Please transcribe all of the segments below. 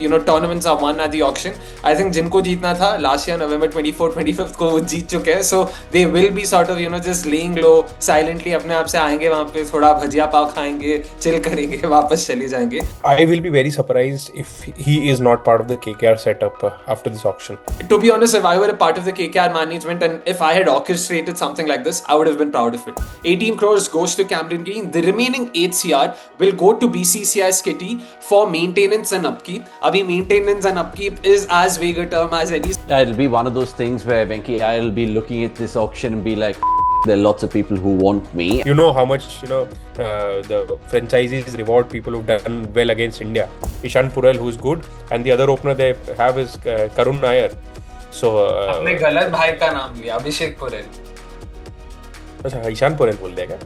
tournaments are won at the auction. I think जिनको जीतना था last year November 24 25th को वो जीत चुके हैं, so they will be sort of just laying low silently. अपने आप से आएंगे वहाँ पे, थोड़ा भजिया पाव खाएंगे, चिल करेंगे, वापस चले जाएंगे. I will be very surprised if he is not part of the KKR setup after this auction. To be honest, if I were a part of the KKR management and if I had orchestrated something like this, I would have been proud of it. 18 crores goes to Cameron Green. The remaining 8 CR will go to BCCI's kitty for maintenance and upkeep. Abhi maintenance and upkeep is as vague a term as any. It'll be one of those things where Venki, I'll be looking at this auction and be like, there are lots of people who want me. You know how much the franchises reward people who've done well against India. Ishan Purel, who's good, and the other opener they have is Karun Nair. So आपने गलत भाई का नाम लिया, अभिषेक पुरेल. अच्छा, ईशान पुरेल बोल दिया क्या?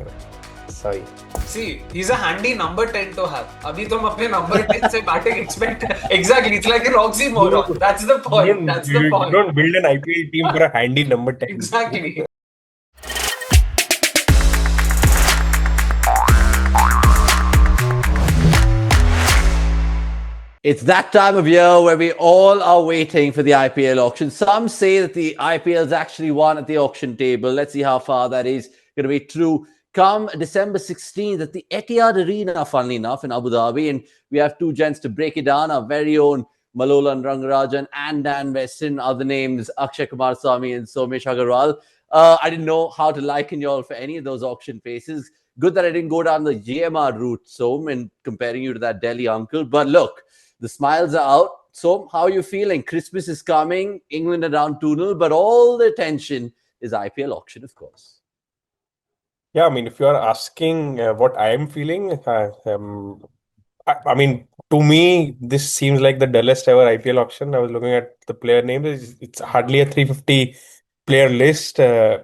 Sorry. See, he's a handy number 10 to have. अभी तुम अपने number 10 से batting expect. Exactly, it's like an oxymoron. That's the point. That's the point. You don't build an IPL team for a handy number 10. Exactly. It's that time of year where we all are waiting for the IPL auction. Some say that the IPL's actually won at the auction table. Let's see how far that is going to be true. Come December 16th at the Etihad Arena, funnily enough, in Abu Dhabi. And we have two gents to break it down. Our very own Malolan Rangarajan and Dan Weston, other names, Akshay Kumar Swami and Somesh Agarwal. I didn't know how to liken you all for any of those auction faces. Good that I didn't go down the GMR route, Som, and comparing you to that Delhi uncle. But look, the smiles are out. So, how are you feeling? Christmas is coming, England around 2-0, but all the attention is IPL auction, of course. Yeah, I mean, if you are asking what I am feeling, I mean, to me, this seems like the dullest ever IPL auction. I was looking at the player names. It's hardly a 350 player list. I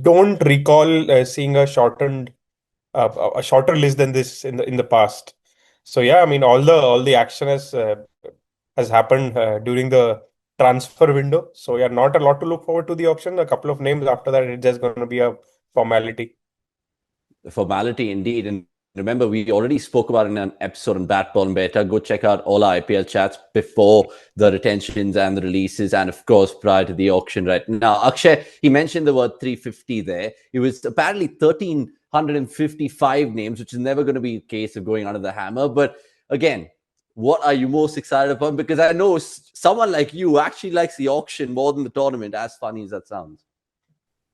don't recall seeing a shorter list than this in the past. So yeah, I mean, all the action has happened during the transfer window. So yeah, not a lot to look forward to the auction. A couple of names after that, it's just going to be a formality. The formality indeed. And remember, we already spoke about it in an episode on Bat Ball and Beta. Go check out all our IPL chats before the retentions and the releases, and of course prior to the auction. Right now, Akshay, he mentioned the word 350 there. It was apparently 1,355 names, which is never going to be a case of going under the hammer. But again, what are you most excited about? Because I know someone like you actually likes the auction more than the tournament, as funny as that sounds.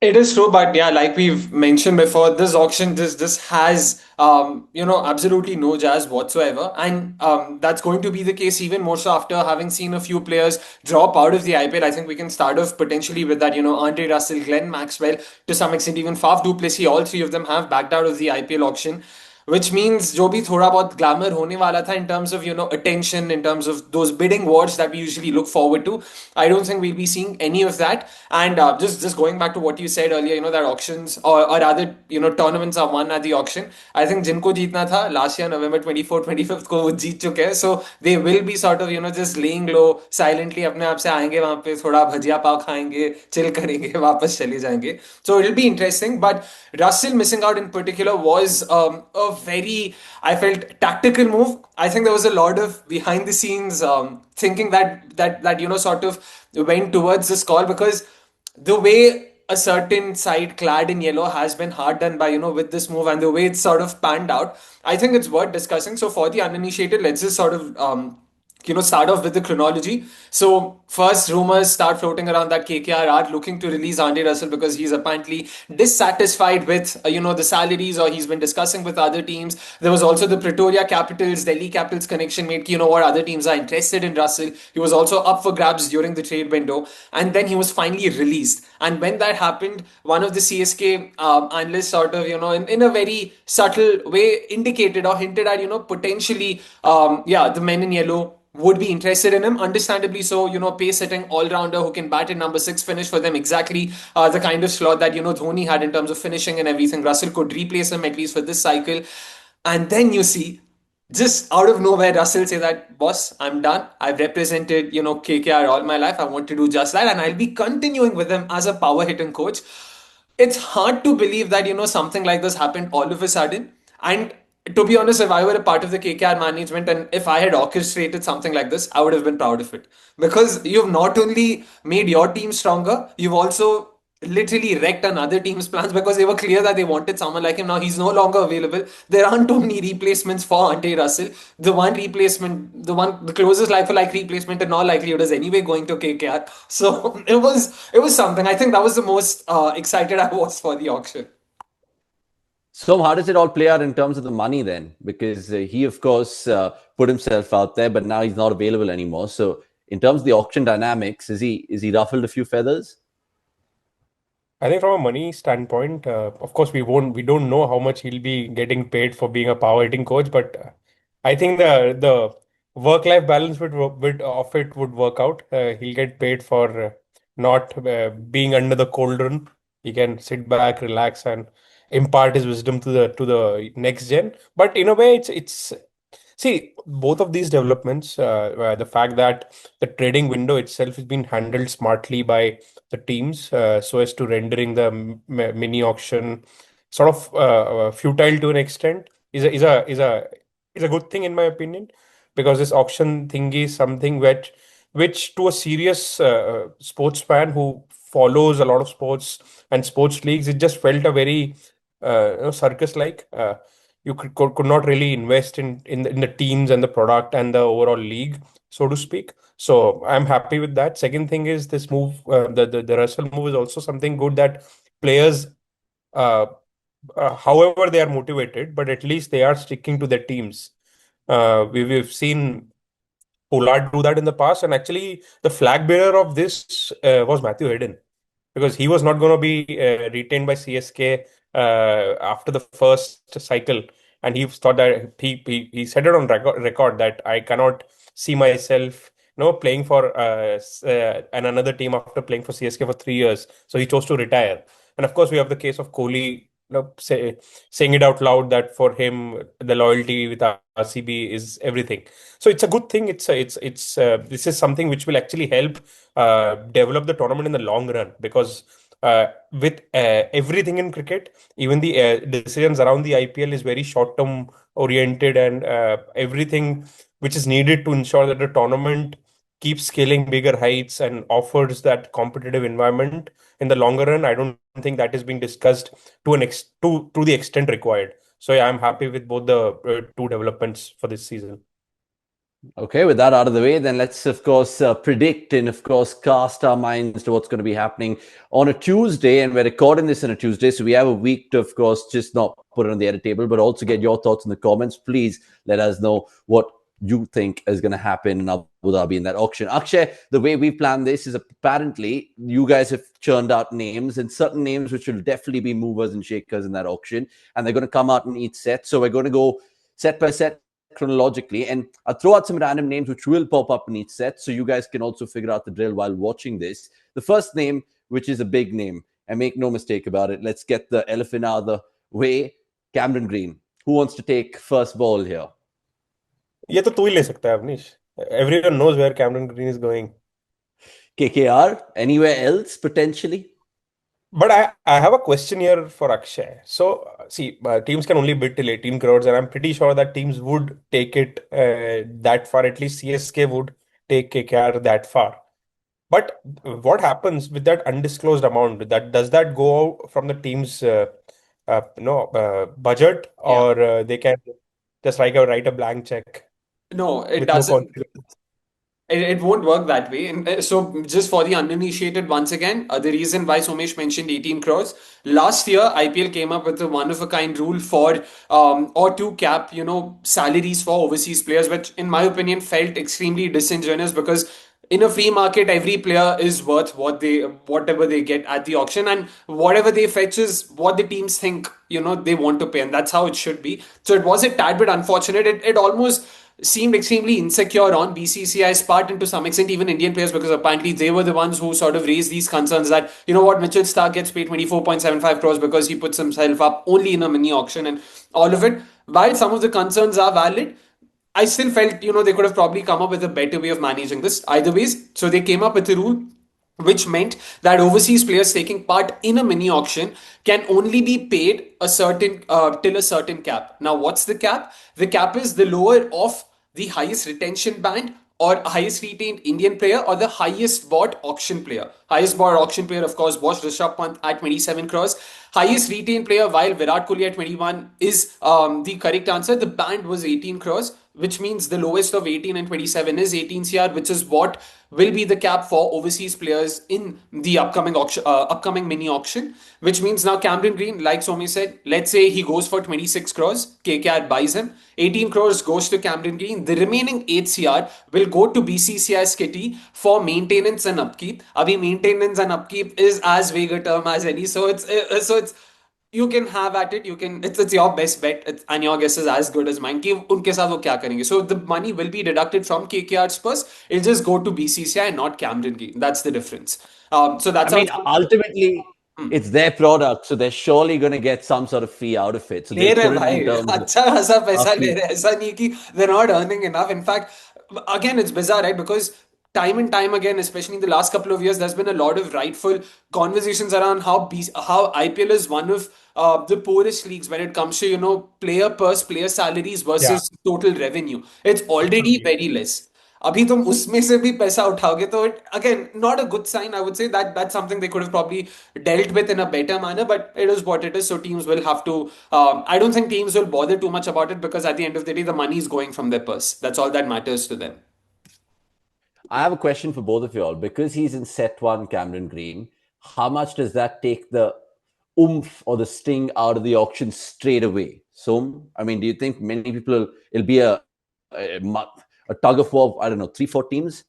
It is true, but yeah, like we've mentioned before, this auction, this has, absolutely no jazz whatsoever. And that's going to be the case even more so after having seen a few players drop out of the IPL. I think we can start off potentially with that, Andre Russell, Glenn Maxwell, to some extent, even Faf du Plessis, all three of them have backed out of the IPL auction. Which means जो भी थोड़ा बहुत glamour होने वाला था in terms of attention, in terms of those bidding wars that we usually look forward to, I don't think we'll be seeing any of that. And just going back to what you said earlier, that auctions or rather tournaments are won at the auction. I think जिनको जीतना था last year November 24 25th को वो जीत चुके हैं, so they will be sort of just laying low silently. अपने आप से आएंगे वहाँ पे, थोड़ा भजिया पाव खाएंगे, chill करेंगे, वापस चले जाएंगे. So it'll be interesting. But Russell missing out in particular was a very, I felt, tactical move. I think there was a lot of behind the scenes thinking that sort of went towards this call, because the way a certain side clad in yellow has been hard done by with this move and the way it's sort of panned out, I think it's worth discussing. So for the uninitiated, let's just sort of start off with the chronology. So first rumors start floating around that KKR are looking to release Andre Russell because he's apparently dissatisfied with the salaries, or he's been discussing with other teams. There was also the Pretoria Capitals, Delhi Capitals connection made what other teams are interested in Russell. He was also up for grabs during the trade window, and then he was finally released. And when that happened, one of the CSK analysts sort of in a very subtle way indicated or hinted at potentially the men in yellow would be interested in him, understandably so. Pace hitting all-rounder who can bat in number 6, finish for them, exactly the kind of slot that Dhoni had in terms of finishing and everything. Russell could replace him at least for this cycle. And then you see, just out of nowhere, Russell say that, boss, I'm done. I've represented KKR all my life. I want to do just that, and I'll be continuing with them as a power hitting coach. It's hard to believe that something like this happened all of a sudden. And To be honest, if I were a part of the KKR management and if I had orchestrated something like this, I would have been proud of it. Because you've not only made your team stronger, you've also literally wrecked another team's plans because they were clear that they wanted someone like him. Now he's no longer available. There aren't too many replacements for Ante Russell. The one replacement, the closest like for like replacement in all likelihood is anyway going to KKR. So it was something. I think that was the most excited I was for the auction. So how does it all play out in terms of the money then? Because he, of course, put himself out there, but now he's not available anymore. So in terms of the auction dynamics, is he ruffled a few feathers? I think from a money standpoint, of course, we don't know how much he'll be getting paid for being a power hitting coach, but I think the work-life balance of it would work out. He'll get paid for not being under the cauldron. He can sit back, relax, and impart his wisdom to the next gen. But in a way, it's see, both of these developments, the fact that the trading window itself has been handled smartly by the teams, so as to rendering the mini auction sort of futile to an extent, is a good thing in my opinion, because this auction thing is something which to a serious sports fan who follows a lot of sports and sports leagues, it just felt a very circus like. You could not really invest in the teams and the product and the overall league, so to speak. So I'm happy with that. Second thing is this move, the Russell move is also something good, that players, uh, however they are motivated, but at least they are sticking to their teams. We've seen Pollard do that in the past, and actually the flag bearer of this was Matthew Hayden, because he was not going to be retained by CSK after the first cycle, and he thought that he said it on record that I cannot see myself, playing for another team after playing for CSK for 3 years. So he chose to retire, and of course we have the case of Kohli, saying it out loud that for him the loyalty with RCB is everything. So it's a good thing. This is something which will actually help develop the tournament in the long run, because with everything in cricket, even the decisions around the IPL is very short term oriented, and everything which is needed to ensure that the tournament keeps scaling bigger heights and offers that competitive environment in the longer run. I don't think that is being discussed to the extent required. So yeah, I'm happy with both the two developments for this season. Okay, with that out of the way, then let's, of course, predict and, of course, cast our minds to what's going to be happening on a Tuesday. And we're recording this on a Tuesday, so we have a week to, of course, just not put it on the edit table, but also get your thoughts in the comments. Please let us know what you think is going to happen in Abu Dhabi in that auction. Akshay, the way we planned this is apparently you guys have churned out names, and certain names which will definitely be movers and shakers in that auction, and they're going to come out in each set. So we're going to go set by set chronologically, and I'll throw out some random names which will pop up in each set, so you guys can also figure out the drill while watching this. The first name, which is a big name, and make no mistake about it, let's get the elephant out of the way. Cameron Green. Who wants to take first ball here? ये तो तू ही ले सकता है Awanish. Everyone knows where Cameron Green is going. KKR? Anywhere else potentially? But I have a question here for Akshay. So, see, teams can only bid till 18 crores, and I'm pretty sure that teams would take it that far. At least CSK would take KKR that far. But what happens with that undisclosed amount? Does that go from the team's budget, Yeah. or they can just write a blank check No, it with no doesn't. consequence? It won't work that way. And so, just for the uninitiated, once again, the reason why Somesh mentioned 18 crores, last year, IPL came up with a one of a kind rule for or to cap, salaries for overseas players, which, in my opinion, felt extremely disingenuous because in a free market, every player is worth whatever they get at the auction, and whatever they fetch is what the teams think, they want to pay, and that's how it should be. So it was a tad bit unfortunate. It almost seemed extremely insecure on BCCI's part and to some extent even Indian players, because apparently they were the ones who sort of raised these concerns that, Mitchell Stark gets paid 24.75 crores because he puts himself up only in a mini auction and all of it. While some of the concerns are valid, I still felt, they could have probably come up with a better way of managing this. Either ways, so they came up with a rule which meant that overseas players taking part in a mini auction can only be paid a certain till a certain cap. Now, what's the cap? The cap is the lower of the highest retention band or highest retained Indian player or the highest bought auction player. Highest bought auction player, of course, was Rishabh Pant at 27 crores. Highest retained player, while Virat Kohli at 21 is the correct answer. The band was 18 crores, which means the lowest of 18 and 27 is 18 CR, which is what will be the cap for overseas players in the upcoming mini auction. Which means now Cameron Green, like Somi said, let's say he goes for 26 crores, KKR buys him, 18 crores goes to Cameron Green, the remaining 8 CR will go to BCCI Skitty for maintenance and upkeep. Abhi maintenance and upkeep is as vague a term as any, so it's you can have at it. You can. It's your best bet, and your guess is as good as mine. कि उनके साथ वो क्या करेंगे? So the money will be deducted from KKR's purse. It'll just go to BCCI and not Cameron Green. That's the difference. So that's I how mean, it's going to ultimately, it's their product, so they're surely going to get some sort of fee out of it. So ले they'll रहे put it in भाई terms अच्छा खासा of पैसा ले fee. रहे ऐसा नहीं कि they're not earning enough. In fact, again, it's bizarre, right? Because time and time again, especially in the last couple of years, there's been a lot of rightful conversations around how IPL is one of the poorest leagues when it comes to player purse, player salaries Yeah, versus total revenue. It's already absolutely. very less. अभी तुम उसमें से भी पैसा उठाओगे तो it again not a good sign. I would say that that's something they could have probably dealt with in a better manner, but it is what it is. So teams will have to. I don't think teams will bother too much about it because at the end of the day, the money is going from their purse. That's all that matters to them. I have a question for both of you all. Because he's in set one, Cameron Green, how much does that take the oomph or the sting out of the auction straight away? So, I mean, do you think many people, it'll be a, a tug of war, I don't know, 3, 4 teams?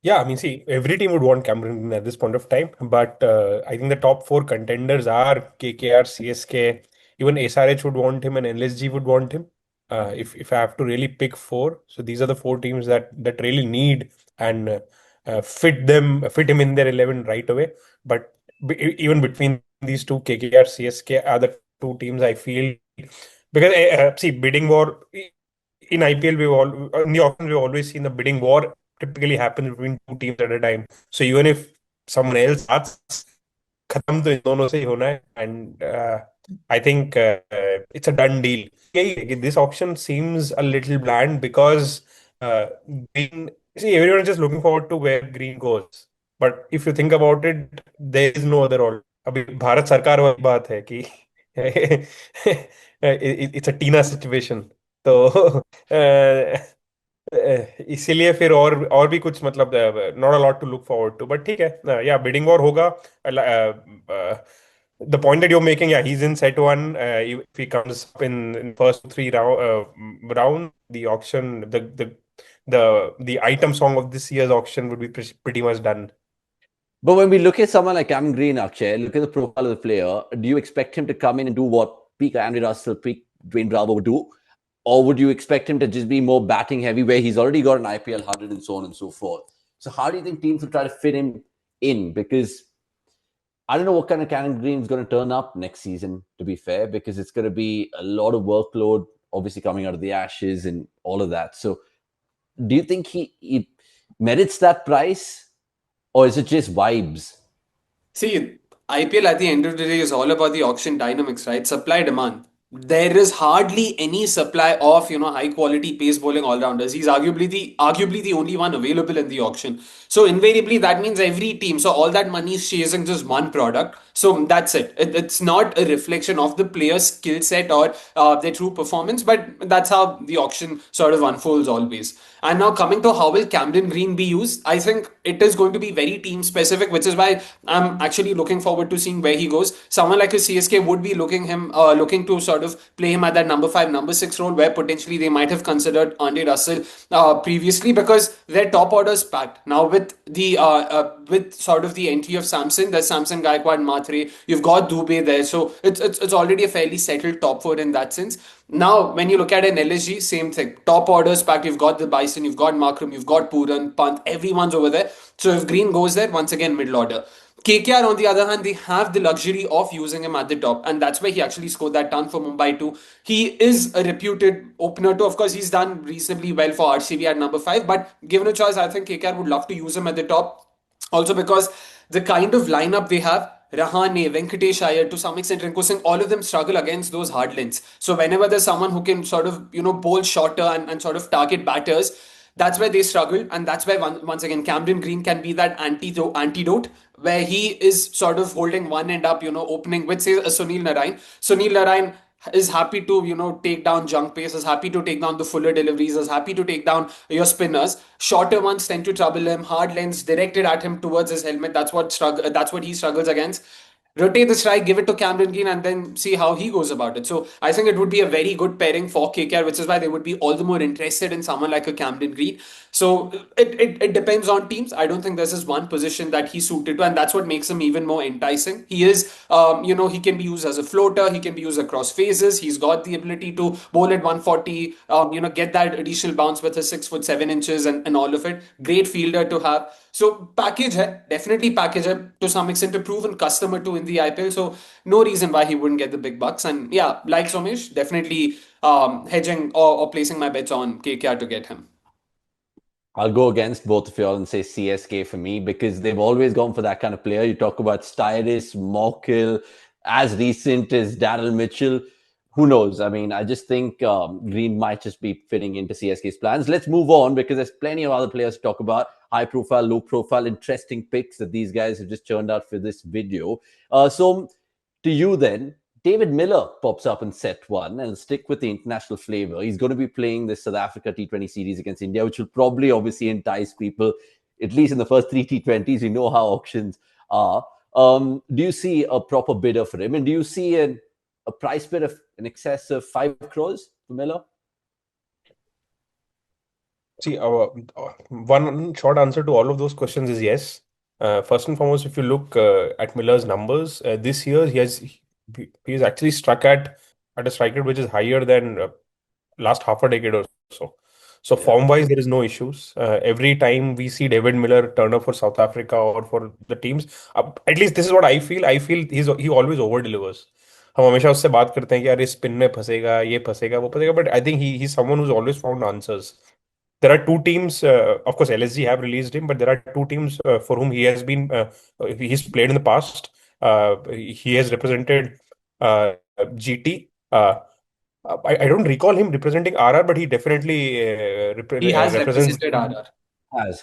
Yeah, I mean, see, every team would want Cameron Green at this point of time, but I think the top four contenders are KKR, CSK, even SRH would want him, and LSG would want him. If I have to really pick four, so these are the four teams that really need and fit him in their 11 right away. But even between these two, KKR, CSK are the two teams I feel because see, bidding war in IPL in the auction we've always seen the bidding war typically happens between two teams at a time. So even if someone else asks, खत्म तो इन दोनों से ही होना है, and I think it's a done deal. This auction seems a little bland because Green. See, everyone is just looking forward to where Green goes. But if you think about it, there is no other all. अभी भारत सरकार वाली बात है कि it's a Tina situation. तो इसीलिए फिर और भी कुछ मतलब not a lot to look forward to but ठीक है या बिडिंग वॉर होगा the point that you're making, yeah, he's in set one. If he comes up in first three round, the auction, the item song of this year's auction would be pretty much done. But when we look at someone like Cameron Green, Akshay, look at the profile of the player, do you expect him to come in and do what peak Andy Russell, peak Dwayne Bravo would do? Or would you expect him to just be more batting heavy where he's already got an IPL 100 and so on and so forth? So how do you think teams will try to fit him in? Because I don't know what kind of Cameron Green is going to turn up next season, to be fair, because it's going to be a lot of workload, obviously coming out of the Ashes and all of that. So do you think he merits that price? Or is it just vibes? See, IPL at the end of the day is all about the auction dynamics, right? Supply demand. There is hardly any supply of high quality pace bowling all rounders. He's arguably the only one available in the auction. So invariably that means every team. So all that money is chasing just one product. So that's it. It's not a reflection of the player's skill set or their true performance, but that's how the auction sort of unfolds always. And now coming to how will Camden Green be used, I think it is going to be very team specific, which is why I'm actually looking forward to seeing where he goes. Someone like a CSK would be looking to sort of play him at that number 5, number 6 role, where potentially they might have considered Andy Russell previously because their top order is packed. Now with sort of the entry of Samson, there's Samson, Gaikwad, Matre, you've got Dubey there, so it's already a fairly settled top four in that sense. Now, when you look at an LSG, same thing. Top orders packed. You've got the Bison, you've got Markram, you've got Puran, Pant, everyone's over there. So if Green goes there, once again, middle order. KKR, on the other hand, they have the luxury of using him at the top, and that's why he actually scored that ton for Mumbai too. He is a reputed opener too. Of course, he's done reasonably well for RCB at number 5, but given a choice, I think KKR would love to use him at the top. Also, because the kind of lineup they have, Rahane, Venkatesh Iyer, to some extent Rinku Singh, all of them struggle against those hard lanes. So whenever there's someone who can sort of, bowl shorter and sort of target batters, that's where they struggle. And that's where, once again, Camden Green can be that antidote where he is sort of holding one end up, opening with, say, a Sunil Narayan. Sunil Narayan is happy to take down junk pace, is happy to take down the fuller deliveries, is happy to take down your spinners. Shorter ones tend to trouble him. Hard lens directed at him towards his helmet, that's what he struggles against. Rotate the strike, give it to Cameron Green, and then see how he goes about it. So I think it would be a very good pairing for KKR, which is why they would be all the more interested in someone like a Cameron Green. So it depends on teams. I don't think this is one position that he's suited to, and that's what makes him even more enticing. He is, he can be used as a floater, he can be used across phases. He's got the ability to bowl at 140, get that additional bounce with his 6'7" and all of it. Great fielder to have. So package hai, definitely package hai, to some extent a proven customer too in the IPL. So no reason why he wouldn't get the big bucks. And yeah, like Somesh, definitely hedging or placing my bets on KKR to get him. I'll go against both of y'all and say CSK for me, because they've always gone for that kind of player. You talk about Styris, Morkill, as recent as Daryl Mitchell. Who knows? I mean, I just think Green might just be fitting into CSK's plans. Let's move on, because there's plenty of other players to talk about. High profile, low profile, interesting picks that these guys have just churned out for this video. So to you then, David Miller pops up in set 1, and stick with the international flavor. He's going to be playing the South Africa T20 series against India, which will probably obviously entice people, at least in the first 3 T20s. You know how auctions are. Do you see a proper bidder for him? And do you see a price bid of in excess of 5 crores for Miller? See, one short answer to all of those questions is yes. First and foremost, if you look at Miller's numbers this year, he's actually struck at a strike rate which is higher than last half a decade or so. So form-wise, there is no issues. Every time we see David Miller turn up for South Africa or for the teams, at least this is what I feel. I feel he always over delivers. हम हमेशा उससे बात करते हैं कि यार इस spin में फंसेगा, ये फंसेगा, वो फंसेगा, but I think he's someone who's always found answers. There are 2 teams, of course, LSG have released him, but there are 2 teams for whom he has been, he's played in the past. He has represented GT. I don't recall him representing RR, but he definitely He has represents. represented RR.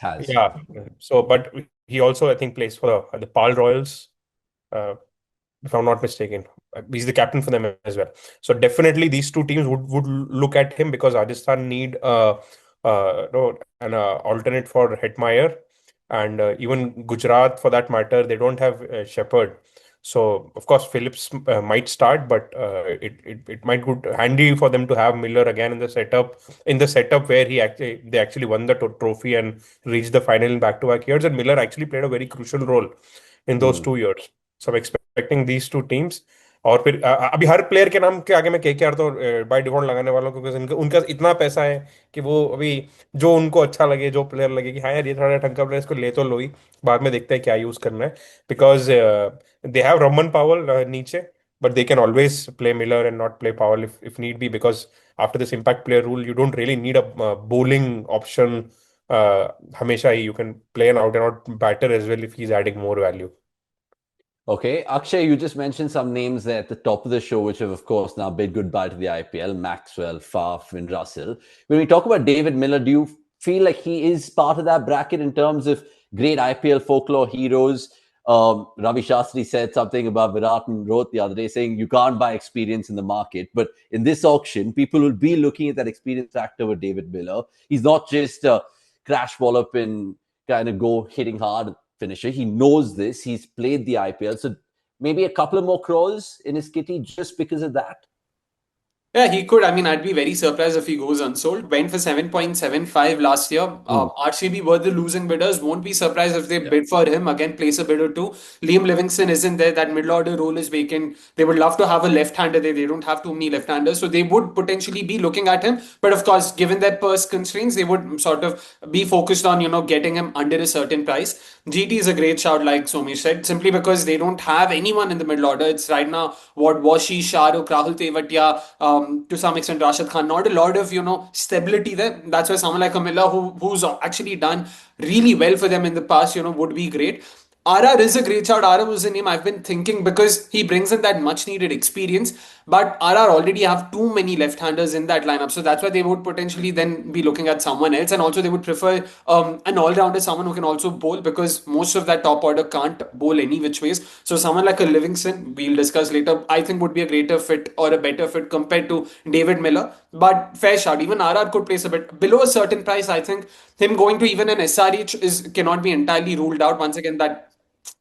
Has. Yeah. So, but he also, I think, plays for the PAL Royals, if I'm not mistaken. He's the captain for them as well. So definitely these 2 teams would look at him, because Rajasthan need an alternate for Hetmeyer, and even Gujarat for that matter, they don't have Shepherd. So of course Phillips might start, but it might good handy for them to have Miller again in the setup where they actually won the trophy and reached the final in back-to-back years, and Miller actually played a very crucial role in those 2 years. So I'm expecting these 2 teams. और फिर अभी हर player के नाम के आगे मैं KKR तो by default लगाने वाला हूँ, क्योंकि उनका इतना पैसा है कि वो अभी जो उनको अच्छा लगे, जो प्लेयर लगे कि हाँ यार ये थोड़ा ढंग का प्लेयर, इसको ले तो लो ही, बाद में देखते हैं क्या यूज करना है, बिकॉज दे हैव रमन पावल नीचे, but they can always play Miller and not play Powell if need be, because after this impact player rule, you don't really need a bowling option. Hamesha you can play an out and out batter as well if he's adding more value. Okay, Akshay, you just mentioned some names there at the top of the show, which have, of course, now bid goodbye to the IPL: Maxwell, Faf, and Russell. When we talk about David Miller, do you feel like he is part of that bracket in terms of great IPL folklore heroes? Ravi Shastri said something about Virat and Rohit the other day, saying you can't buy experience in the market. But in this auction, people will be looking at that experience factor with David Miller. He's not just a crash wallop and kind of go hitting hard finisher. He knows this. He's played the IPL. So maybe a couple of more crores in his kitty just because of that. Yeah, he could. I mean, I'd be very surprised if he goes unsold. Went for 7.75 last year. RCB were the losing bidders. Won't be surprised if they bid for him. Again, place a bid or two. Liam Livingston isn't there. That middle order role is vacant. They would love to have a left-hander there. They don't have too many left-handers. So they would potentially be looking at him. But of course, given their purse constraints, they would sort of be focused on, getting him under a certain price. GT is a great shout, like Somesh said, simply because they don't have anyone in the middle order. It's right now what Washi, Shahrukh, Rahul Tewatia, to some extent Rashid Khan. Not a lot of stability there. That's why someone like a Miller, who's actually done really well for them in the past, would be great. RR is a great shout. RR was a name I've been thinking because he brings in that much needed experience. But RR already have too many left-handers in that lineup. So that's why they would potentially then be looking at someone else. And also they would prefer an all-rounder, someone who can also bowl, because most of that top order can't bowl any which ways. So someone like a Livingston, we'll discuss later, I think would be a greater fit or a better fit compared to David Miller. But fair shout. Even RR could place a bit below a certain price. I think him going to even an SRH cannot be entirely ruled out. Once again, that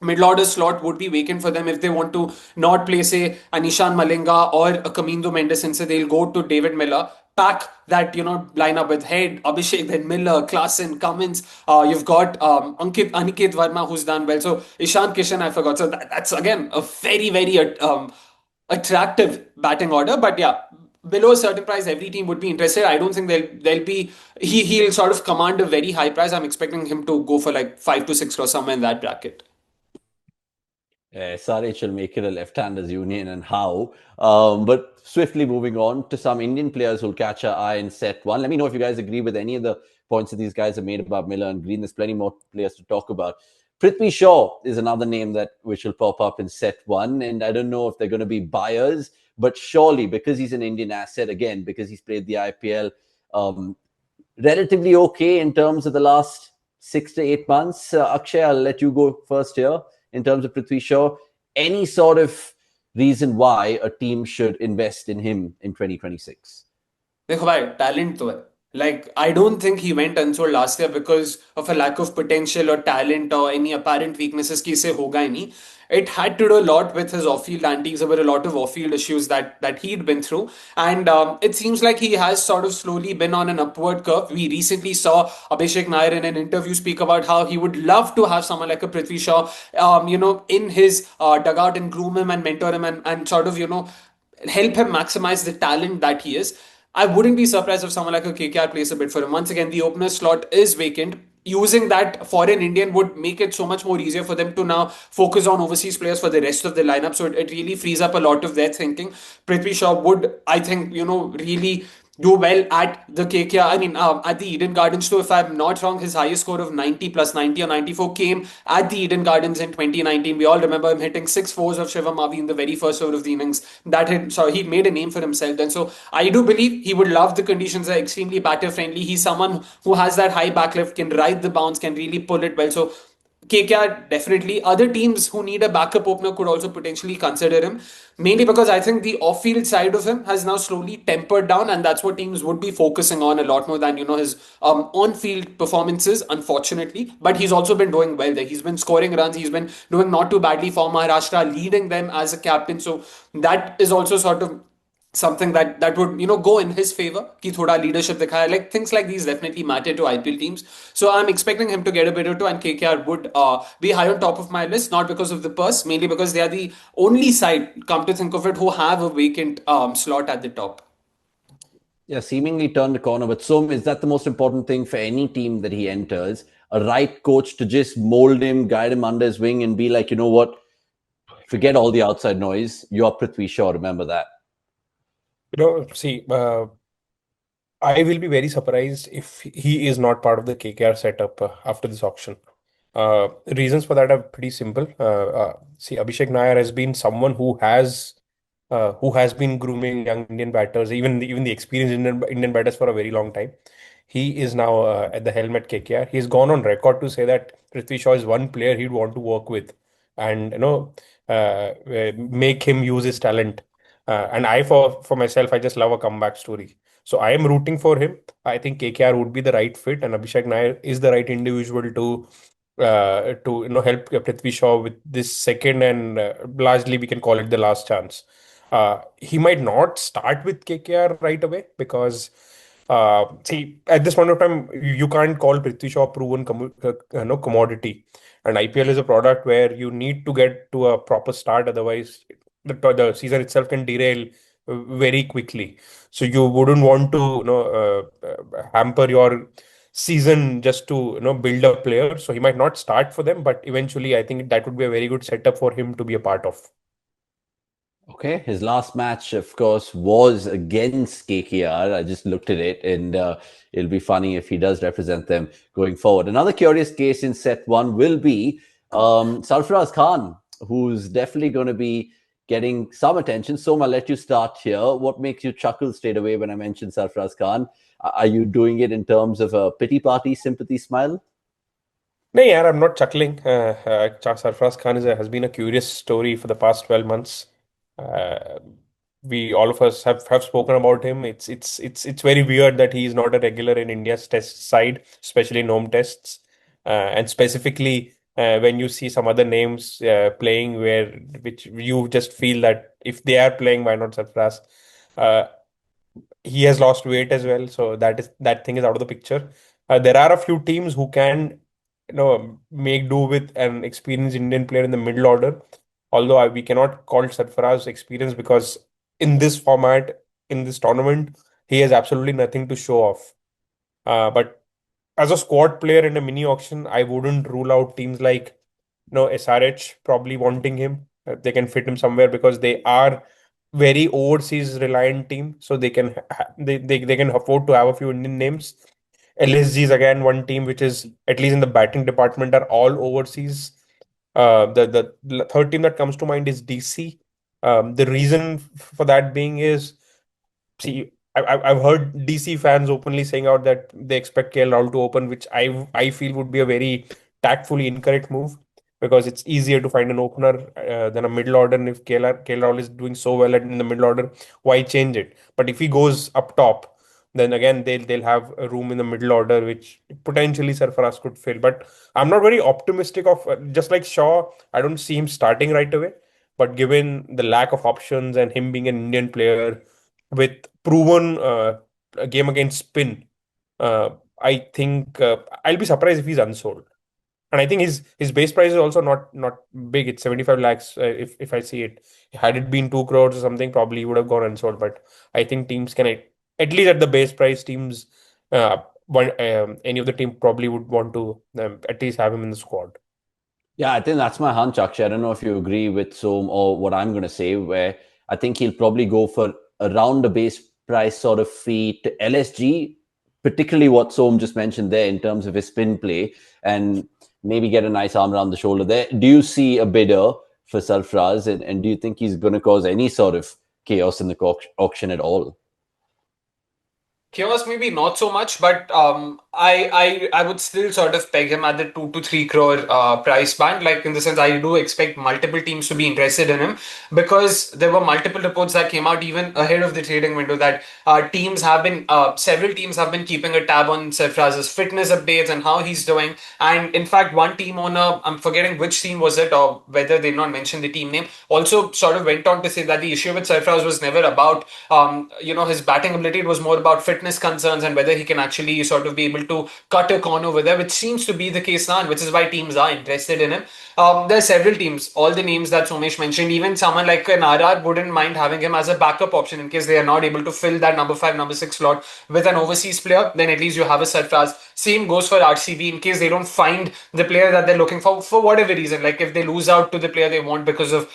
middle order slot would be vacant for them if they want to not play, say, a Nishan Malinga or a Kamindo Mendes, and say they'll go to David Miller. Pack that lineup with Head, Abhishek, then Miller, Klassen, Cummins. You've got Aniket Verma, who's done well. So Ishan Kishan, I forgot. So that's again a very very attractive batting order. But yeah, below a certain price, every team would be interested. I don't think they'll be. He'll sort of command a very high price. I'm expecting him to go for like 5 to 6 or somewhere in that bracket. SRH will make it a left-handers union, and how. But swiftly moving on to some Indian players who'll catch our eye in set one. Let me know if you guys agree with any of the points that these guys have made about Miller and Green. There's plenty more players to talk about. Prithvi Shaw is another name which will pop up in set one, and I don't know if they're going to be buyers, but surely because he's an Indian asset, again, because he's played the IPL relatively okay in terms of the last 6 to 8 months. Akshay, I'll let you go first here. In terms of Prithvi Shaw, any sort of reason why a team should invest in him in 2026? देखो भाई talent तो है. Like, I don't think he went unsold last year because of a lack of potential or talent or any apparent weaknesses कि इसे होगा ही नहीं. It had to do a lot with his off-field antics. There were a lot of off-field issues that he'd been through, and it seems like he has sort of slowly been on an upward curve. We recently saw Abhishek Nair in an interview speak about how he would love to have someone like a Prithvi Shaw, in his dugout and groom him and mentor him and sort of help him maximize the talent that he is. I wouldn't be surprised if someone like a KKR plays a bit for him. Once again, the opener slot is vacant. Using that foreign Indian would make it so much more easier for them to now focus on overseas players for the rest of the lineup. So it really frees up a lot of their thinking. Prithvi Shaw would, I think, really do well at the KKR. I mean, at the Eden Gardens too. If I'm not wrong, his highest score of 90 plus 90 or 94 came at the Eden Gardens in 2019. We all remember him hitting 6 fours of Shivam Mavi in the very first over of the innings. So he made a name for himself. And so I do believe he would love the conditions. Are extremely batter friendly. He's someone who has that high backlift, can ride the bounce, can really pull it well. So KKR definitely. Other teams who need a backup opener could also potentially consider him, mainly because I think the off-field side of him has now slowly tempered down, and that's what teams would be focusing on a lot more than his on-field performances, unfortunately. But he's also been doing well there. He's been scoring runs. He's been doing not too badly for Maharashtra, leading them as a captain. So that is also sort of something that would go in his favor कि थोड़ा leadership दिखाया. Like, things like these definitely matter to IPL teams. So I'm expecting him to get a bit or two, and KKR would be high on top of my list, not because of the purse, mainly because they are the only side, come to think of it, who have a vacant slot at the top. Yeah, seemingly turned the corner. But so is that the most important thing for any team that he enters? A right coach to just mold him, guide him under his wing, and be like, you know what? Forget all the outside noise. You're Prithvi Shaw. Remember that. See, I will be very surprised if he is not part of the KKR setup after this auction. Reasons for that are pretty simple. See, Abhishek Nair has been someone who has been grooming young Indian batters, even the experienced Indian batters for a very long time. He is now at the helm at KKR. He's gone on record to say that Prithvi Shaw is one player he'd want to work with, and make him use his talent. And for myself, I just love a comeback story. So I am rooting for him. I think KKR would be the right fit, and Abhishek Nair is the right individual to help Prithvi Shaw with this second and largely we can call it the last chance. He might not start with KKR right away because, see, at this point of time, you can't call Prithvi Shaw a proven commodity. And IPL is a product where you need to get to a proper start, otherwise, the season itself can derail very quickly. So you wouldn't want to, hamper your season just to, build a player. So he might not start for them, but eventually, I think that would be a very good setup for him to be a part of. Okay, his last match, of course, was against KKR. I just looked at it, and it'll be funny if he does represent them going forward. Another curious case in set one will be Sarfaraz Khan, who's definitely going to be getting some attention. So I'll let you start here. What makes you chuckle straight away when I mentioned Sarfaraz Khan? Are you doing it in terms of a pity party, sympathy smile? No, yeah, I'm not chuckling. Sarfaraz Khan has been a curious story for the past 12 months. Uh, we all of us have spoken about him. It's very weird that he is not a regular in India's test side, especially in home tests. And specifically when you see some other names playing which you just feel that if they are playing, why not Sarfaraz? Uh, he has lost weight as well, so that thing is out of the picture. There are a few teams who can, make do with an experienced Indian player in the middle order. Although we cannot call Sarfaraz experience because in this format, in this tournament, he has absolutely nothing to show off. But as a squad player in a mini auction, I wouldn't rule out teams like, SRH probably wanting him. They can fit him somewhere because they are very overseas reliant team, so they can they can afford to have a few Indian names. LSG is again one team which is, at least in the batting department, are all overseas. The third team that comes to mind is DC. The reason for that being is, see, I've heard DC fans openly saying out that they expect KL Rahul to open, which I feel would be a very tactfully incorrect move because it's easier to find an opener than a middle order. And if KL Rahul is doing so well in the middle order, why change it? But if he goes up top, then again they'll have a room in the middle order, which potentially Sarfaraz could fill. But I'm not very optimistic of, just like Shaw. I don't see him starting right away. But given the lack of options and him being an Indian player with proven a game against spin, uh, I think I'll be surprised if he's unsold. And I think his base price is also not big. It's 75 lakhs. If I see it, had it been 2 crores or something, probably he would have gone unsold. But I think teams can, at least at the base price, teams any of the team probably would want to at least have him in the squad. Yeah, I think that's my hunch, Akshay. I don't know if you agree with Som or what I'm going to say, where I think he'll probably go for around the base price sort of fee to LSG, particularly what Som just mentioned there in terms of his spin play, and maybe get a nice arm around the shoulder there. Do you see a bidder for Sarfraz, and do you think he's going to cause any sort of chaos in the auction at all? Chaos maybe not so much, but I would still sort of peg him at the 2 to 3 crore price band. Like in the sense, I do expect multiple teams to be interested in him because there were multiple reports that came out even ahead of the trading window that several teams have been keeping a tab on Sarfraz's fitness updates and how he's doing. And in fact, one team owner, I'm forgetting which team was it or whether they not mention the team name, also sort of went on to say that the issue with Sarfraz was never about his batting ability. It was more about fitness concerns and whether he can actually sort of be able to cut a corner over there, which seems to be the case now, and which is why teams are interested in him. There are several teams, all the names that Somesh mentioned, even someone like an RR wouldn't mind having him as a backup option in case they are not able to fill that number 5, number 6 slot with an overseas player. Then at least you have a Sarfraz. Same goes for RCB in case they don't find the player that they're looking for whatever reason. Like if they lose out to the player they want because of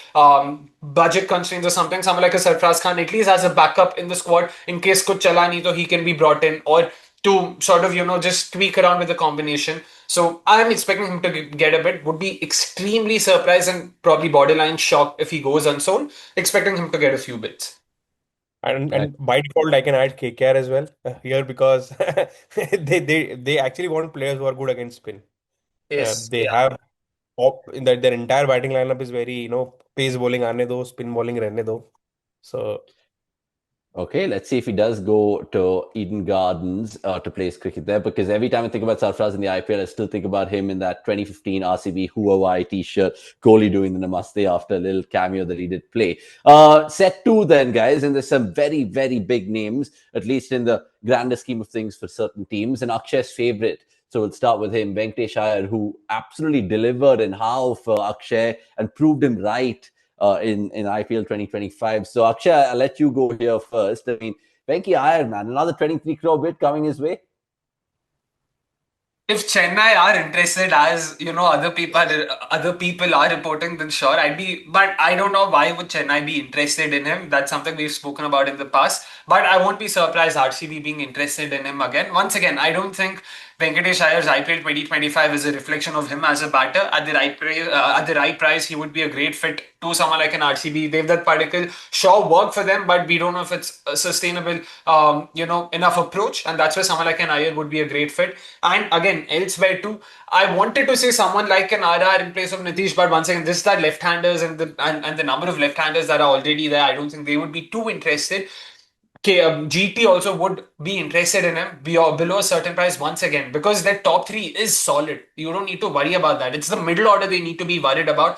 budget constraints or something, someone like a Sarfraz Khan at least has a backup in the squad in case kuch chala nahi, so he can be brought in or to sort of just tweak around with the combination. So I'm expecting him to get a bit. Would be extremely surprised and probably borderline shocked if he goes unsold. Expecting him to get a few bits. And by default, I can add KKR as well here because they actually want players who are good against spin. Yes, They yeah. have in their entire batting lineup is very, pace bowling aane do, spin bowling rehne do. So Okay, let's see if he does go to Eden Gardens to play his cricket there, because every time I think about Sarfaraz in the IPL, I still think about him in that 2015 RCB Huawei t-shirt, Kohli doing the Namaste after a little cameo that he did play. Set 2 then, guys, and there's some very, very big names, at least in the grander scheme of things for certain teams, and Akshay's favourite. So we'll start with him, Venkatesh Iyer, who absolutely delivered in how for Akshay and proved him right in IPL 2025. So Akshay, I'll let you go here first. I mean, Venki Iyer, man, another 23 crore bid coming his way. If Chennai are interested, as you know, other people are reporting, then sure, I'd be. But I don't know why would Chennai be interested in him. That's something we've spoken about in the past. But I won't be surprised RCB being interested in him again. Once again, I don't think Venkatesh Iyer's IPL 2025 is a reflection of him as a batter. At the right price, he would be a great fit to someone like an RCB. Devdutt Padikkal, sure, work for them, but we don't know if it's a sustainable, enough approach. And that's where someone like an Iyer would be a great fit. And again, elsewhere too, I wanted to say someone like an RR in place of Nitish, but once again, this is that left-handers and the number of left-handers that are already there. I don't think they would be too interested. GT also would be interested in him below a certain price once again, because their top three is solid. You don't need to worry about that. It's the middle order they need to be worried about.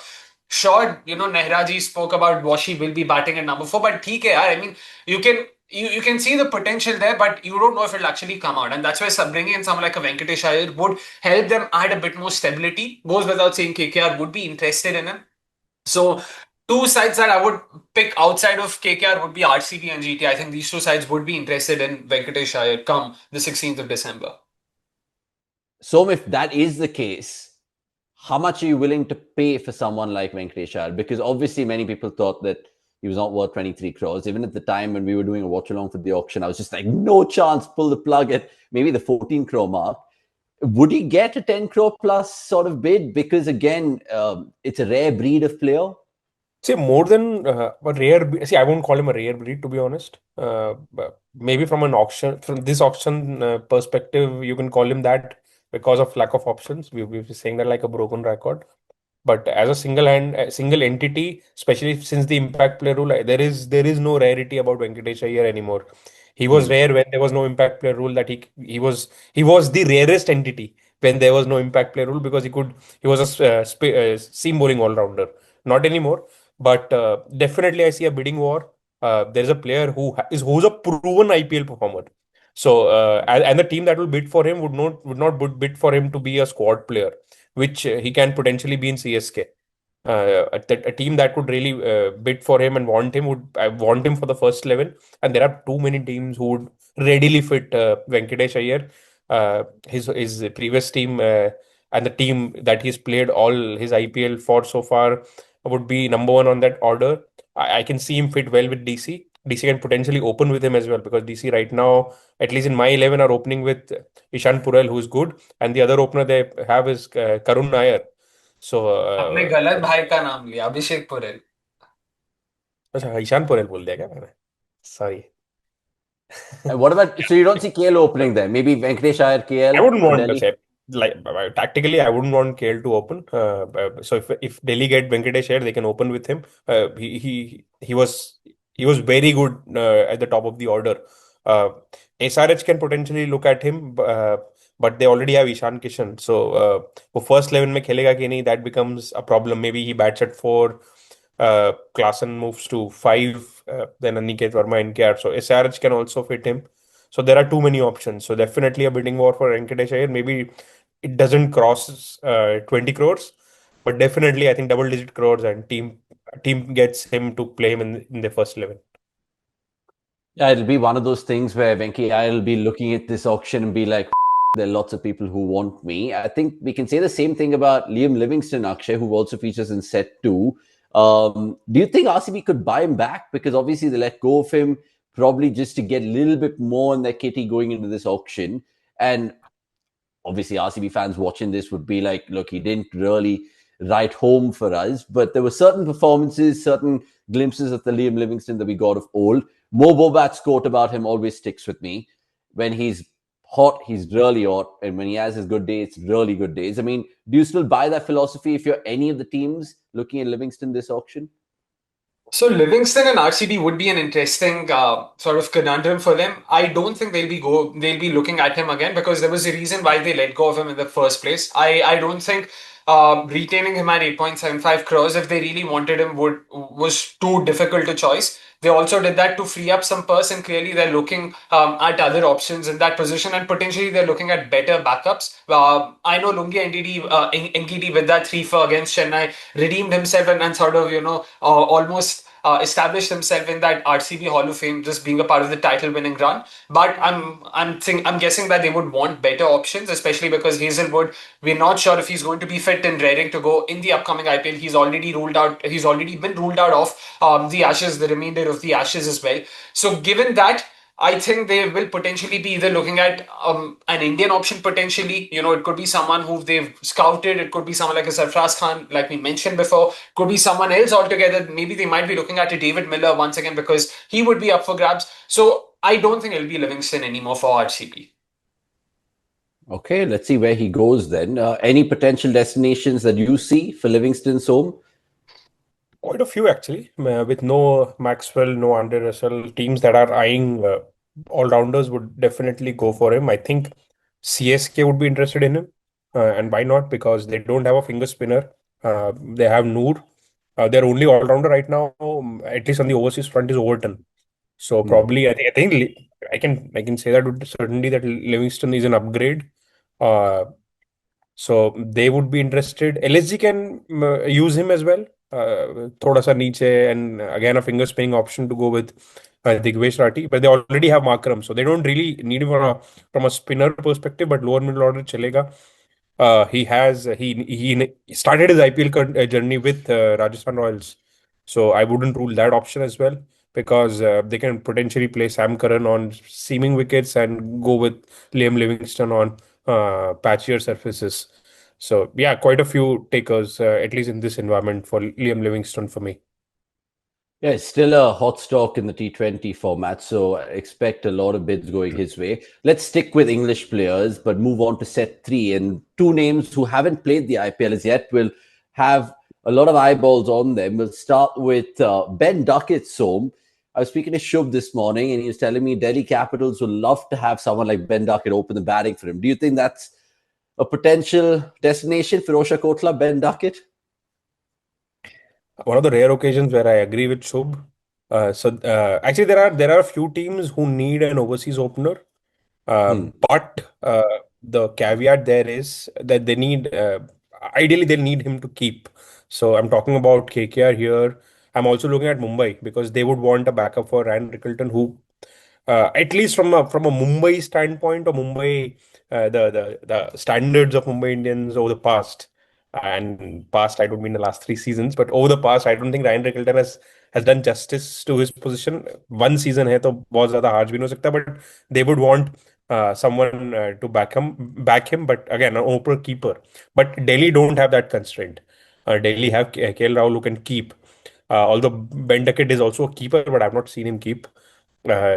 Sure, Nehraji spoke about Washi will be batting at number 4, but theek hai yaar. I mean, you can see the potential there, but you don't know if it'll actually come out. And that's why bringing in someone like a Venkatesh Iyer would help them add a bit more stability. Goes without saying KKR would be interested in him. So two sides that I would pick outside of KKR would be RCB and GT. I think these two sides would be interested in Venkatesh Iyer come the 16th of December. So if that is the case, how much are you willing to pay for someone like Venkatesh Iyer? Because obviously many people thought that he was not worth 23 crores. Even at the time when we were doing a watch along for the auction, I was just like, no chance, pull the plug at maybe the 14 crore mark. Would he get a 10 crore plus sort of bid? Because again, it's a rare breed of player. See, more than a rare. See, I won't call him a rare breed, to be honest. But maybe from this auction perspective, you can call him that because of lack of options. We've been saying that like a broken record. But as a single entity, especially since the impact player rule, there is no rarity about Venkatesh Iyer anymore. He was rare when there was no impact player rule. That he was the rarest entity when there was no impact player rule, because he was a seam bowling all rounder. Not anymore, but definitely I see a bidding war. There's a player who's a proven IPL performer. So and the team that will bid for him would not bid for him to be a squad player, which he can potentially be in CSK. A team that would really bid for him and want him for the first 11. And there are too many teams who would readily fit Venkatesh Iyer. His previous team and the team that he's played all his IPL for so far would be number one on that order. I can see him fit well with DC. DC can potentially open with him as well, because DC right now, at least in my 11, are opening with Ishan Purel, who's good, and the other opener they have is Karun Nair. So आपने गलत भाई का नाम लिया, अभिषेक पुरेल. अच्छा, ईशान पुरेल बोल दिया क्या मैंने? Sorry. And what about, so you don't see KL opening there? Maybe Venkatesh Iyer, KL I wouldn't for want to Delhi? say, like, tactically, I wouldn't want KL to open. So if Delhi get Venkatesh Iyer, they can open with him. He was very good at the top of the order. SRH can potentially look at him, but they already have Ishan Kishan. So वो first 11 में खेलेगा कि नहीं, that becomes a problem. Maybe he bats at 4. Klaasen moves to 5. Then Aniket Verma in KR. So SRH can also fit him. So there are too many options. So definitely a bidding war for Venkatesh Iyer. Maybe it doesn't cross 20 crores, but definitely I think double-digit crores, and team gets him to play him in the first 11. Yeah, it'll be one of those things where Venki I will be looking at this auction and be like, there are lots of people who want me. I think we can say the same thing about Liam Livingstone, Akshay, who also features in set 2. Do you think RCB could buy him back? Because obviously they let go of him, probably just to get a little bit more in their kitty going into this auction. And obviously RCB fans watching this would be like, look, he didn't really write home for us, but there were certain performances, certain glimpses of the Liam Livingstone that we got of old. Mo Bobat's quote about him always sticks with me. When he's hot, he's really hot, and when he has his good days, it's really good days. I mean, do you still buy that philosophy if you're any of the teams looking at Livingstone this auction? So Livingston and RCB would be an interesting sort of conundrum for them. I don't think they'll be looking at him again because there was a reason why they let go of him in the first place. I don't think retaining him at 8.75 crores if they really wanted him would was too difficult a choice. They also did that to free up some purse, and clearly they're looking at other options in that position, and potentially they're looking at better backups. I know Lungi NGD with that 3-4 against Chennai redeemed himself and sort of almost established himself in that RCB Hall of Fame, just being a part of the title-winning run. But I'm guessing that they would want better options, especially because Hazelwood, we're not sure if he's going to be fit and raring to go in the upcoming IPL. He's already ruled out. He's already been ruled out of the Ashes, the remainder of the Ashes as well. So given that, I think they will potentially be either looking at an Indian option potentially. It could be someone who they've scouted. It could be someone like a Sarfaraz Khan, like we mentioned before. Could be someone else altogether. Maybe they might be looking at a David Miller once again because he would be up for grabs. So I don't think it'll be Livingston anymore for RCB. Okay, let's see where he goes then. Any potential destinations that you see for Livingston's home? Quite a few actually, with no Maxwell, no Andre Russell, teams that are eyeing all-rounders would definitely go for him. I think CSK would be interested in him, and why not? Because they don't have a finger spinner. They have Noor. Their only all-rounder right now, at least on the overseas front, is Overton. So probably, I can say that with certainty that Livingston is an upgrade. Uh, so they would be interested. LSG can use him as well. Thoda sa niche, and again a finger spinning option to go with Digvesh Rathi. But they already have Markram, so they don't really need him from a spinner perspective. But lower middle order chalega. He started his IPL journey with Rajasthan Royals, so I wouldn't rule that option as well because they can potentially play Sam Curran on seaming wickets and go with Liam Livingstone on patchier surfaces. So yeah, quite a few takers, at least in this environment for Liam Livingstone for me. Yeah, it's still a hot stock in the T20 format, so I expect a lot of bids going his way. Let's stick with English players, but move on to set three. And two names who haven't played the IPL as yet will have a lot of eyeballs on them. We'll start with Ben Duckett's home. I was speaking to Shubh this morning, and he was telling me Delhi Capitals would love to have someone like Ben Duckett open the batting for him. Do you think that's a potential destination for Osha Kotla, Ben Duckett? One of the rare occasions where I agree with Shubh. Actually, there are a few teams who need an overseas opener. But the caveat there is that ideally, they need him to keep. So I'm talking about KKR here. I'm also looking at Mumbai because they would want a backup for Ryan Rickelton, who, at least from a Mumbai standpoint, or Mumbai, the standards of Mumbai Indians over the past, and past, I don't mean the last 3 seasons, but over the past, I don't think Ryan Rickelton has done justice to his position. One season है तो बहुत ज़्यादा harsh भी नहीं हो सकता, but they would want someone to back him, but again, an open keeper. But Delhi don't have that constraint. Delhi have KL Rahul who can keep. Although Ben Duckett is also a keeper, but I've not seen him keep.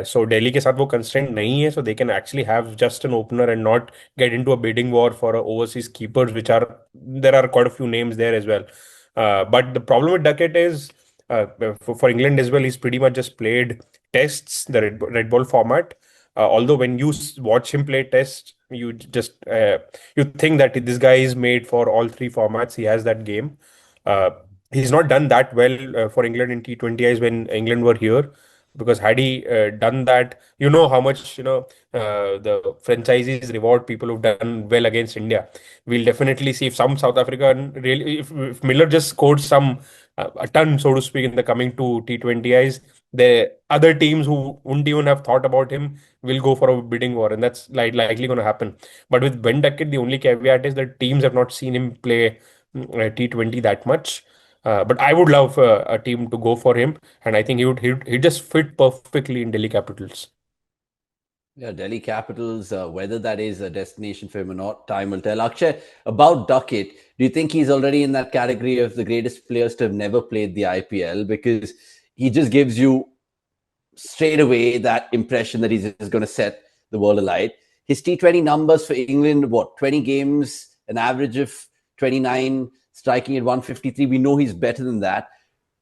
So Delhi के साथ वो constraint नहीं है, so they can actually have just an opener and not get into a bidding war for overseas keepers, there are quite a few names there as well. But the problem with Duckett is for England as well, he's pretty much just played tests, the red ball format. Although when you watch him play tests, you think that this guy is made for all three formats. He has that game. Uh, he's not done that well for England in T20Is when England were here. Because had he done that, you know how much the franchises reward people who've done well against India. We'll definitely see if some South African really, if Miller just scored a ton, so to speak, in the coming two T20Is, the other teams who wouldn't even have thought about him will go for a bidding war, and that's likely going to happen. But with Ben Duckett, the only caveat is that teams have not seen him play T20 that much. But I would love a team to go for him, and I think he'd just fit perfectly in Delhi Capitals. Yeah, Delhi Capitals, whether that is a destination for him or not, time will tell. Akshay, about Duckett, do you think he's already in that category of the greatest players to have never played the IPL? Because he just gives you straight away that impression that he's just going to set the world alight. His T20 numbers for England, 20 games, an average of 29, striking at 153. We know he's better than that.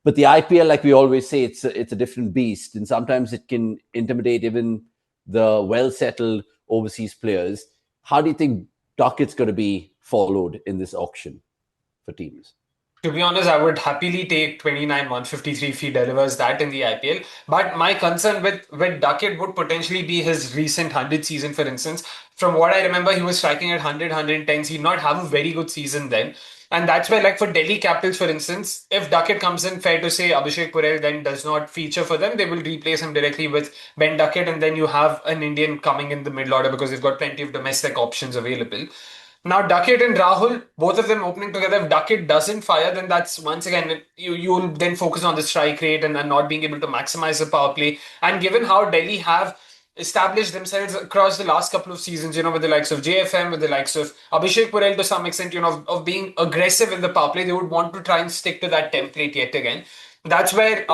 But the IPL, like we always say, it's a different beast, and sometimes it can intimidate even the well-settled overseas players. How do you think Duckett's going to be followed in this auction for teams? To be honest, I would happily take 29 153 if he delivers that in the IPL. But my concern with Duckett would potentially be his recent 100 season, for instance. From what I remember, he was striking at 100, 110s. He did not have a very good season then. And that's where, like for Delhi Capitals, for instance, if Duckett comes in, fair to say Abhishek Purell then does not feature for them, they will replace him directly with Ben Duckett. And then you have an Indian coming in the middle order because they've got plenty of domestic options available. Now, Duckett and Rahul, both of them opening together. If Duckett doesn't fire, then that's once again you'll then focus on the strike rate and not being able to maximize the power play. And given how Delhi have established themselves across the last couple of seasons, with the likes of JFM, with the likes of Abhishek Purell to some extent, of being aggressive in the power play, they would want to try and stick to that template yet again. That's where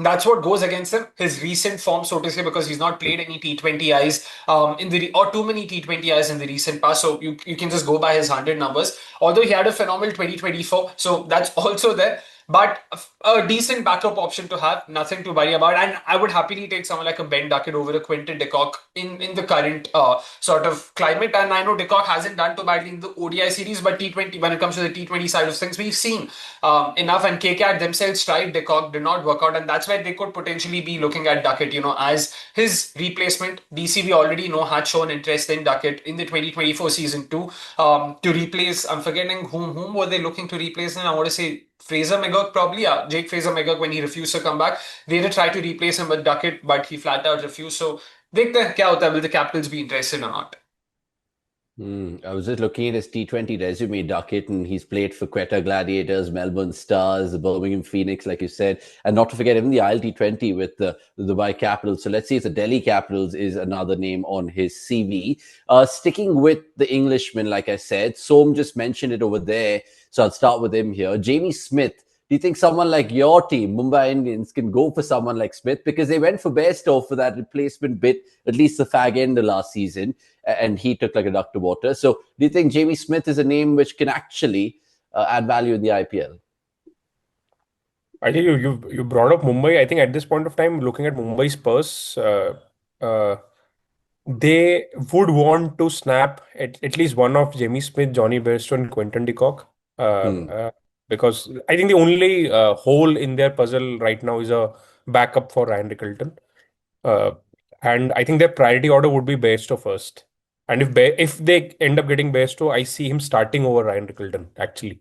that's what goes against him. His recent form, so to say, because he's not played any T20Is or too many T20Is in the recent past. So you can just go by his 100 numbers. Although he had a phenomenal 2024, so that's also there. But a decent backup option to have, nothing to worry about. And I would happily take someone like a Ben Duckett over a Quinton de Kock in the current sort of climate. And I know de Kock hasn't done too badly in the ODI series, but T20, when it comes to the T20 side of things, we've seen enough. And KKR themselves tried, de Kock did not work out. And that's where they could potentially be looking at Duckett, as his replacement. DC, we already know, had shown interest in Duckett in the 2024 season too, to replace, I'm forgetting whom were they looking to replace him. I want to say Fraser McGurk, probably, yeah, Jake Fraser McGurk, when he refused to come back. They did try to replace him with Duckett, but he flat out refused. So, देखते हैं क्या होता है, will the Capitals be interested or not? I was just looking at his T20 resume, Duckett, and he's played for Quetta Gladiators, Melbourne Stars, the Birmingham Phoenix, like you said, and not to forget even the ILT20 with the Dubai Capitals. So let's see if the Delhi Capitals is another name on his CV. Sticking with the Englishman, like I said, Som just mentioned it over there, so I'll start with him here. Jamie Smith. Do you think someone like your team, Mumbai Indians, can go for someone like Smith? Because they went for Bairstow for that replacement bit, at least the fag end of last season, and he took like a duck to water. So do you think Jamie Smith is a name which can actually add value in the IPL? I think you brought up Mumbai. I think at this point of time, looking at Mumbai's purse, they would want to snap at least one of Jamie Smith, Johnny Bairstow, and Quinton de Kock. Because I think the only hole in their puzzle right now is a backup for Ryan Rickelton. And I think their priority order would be Bairstow first. And if they end up getting Bairstow, I see him starting over Ryan Rickelton, actually.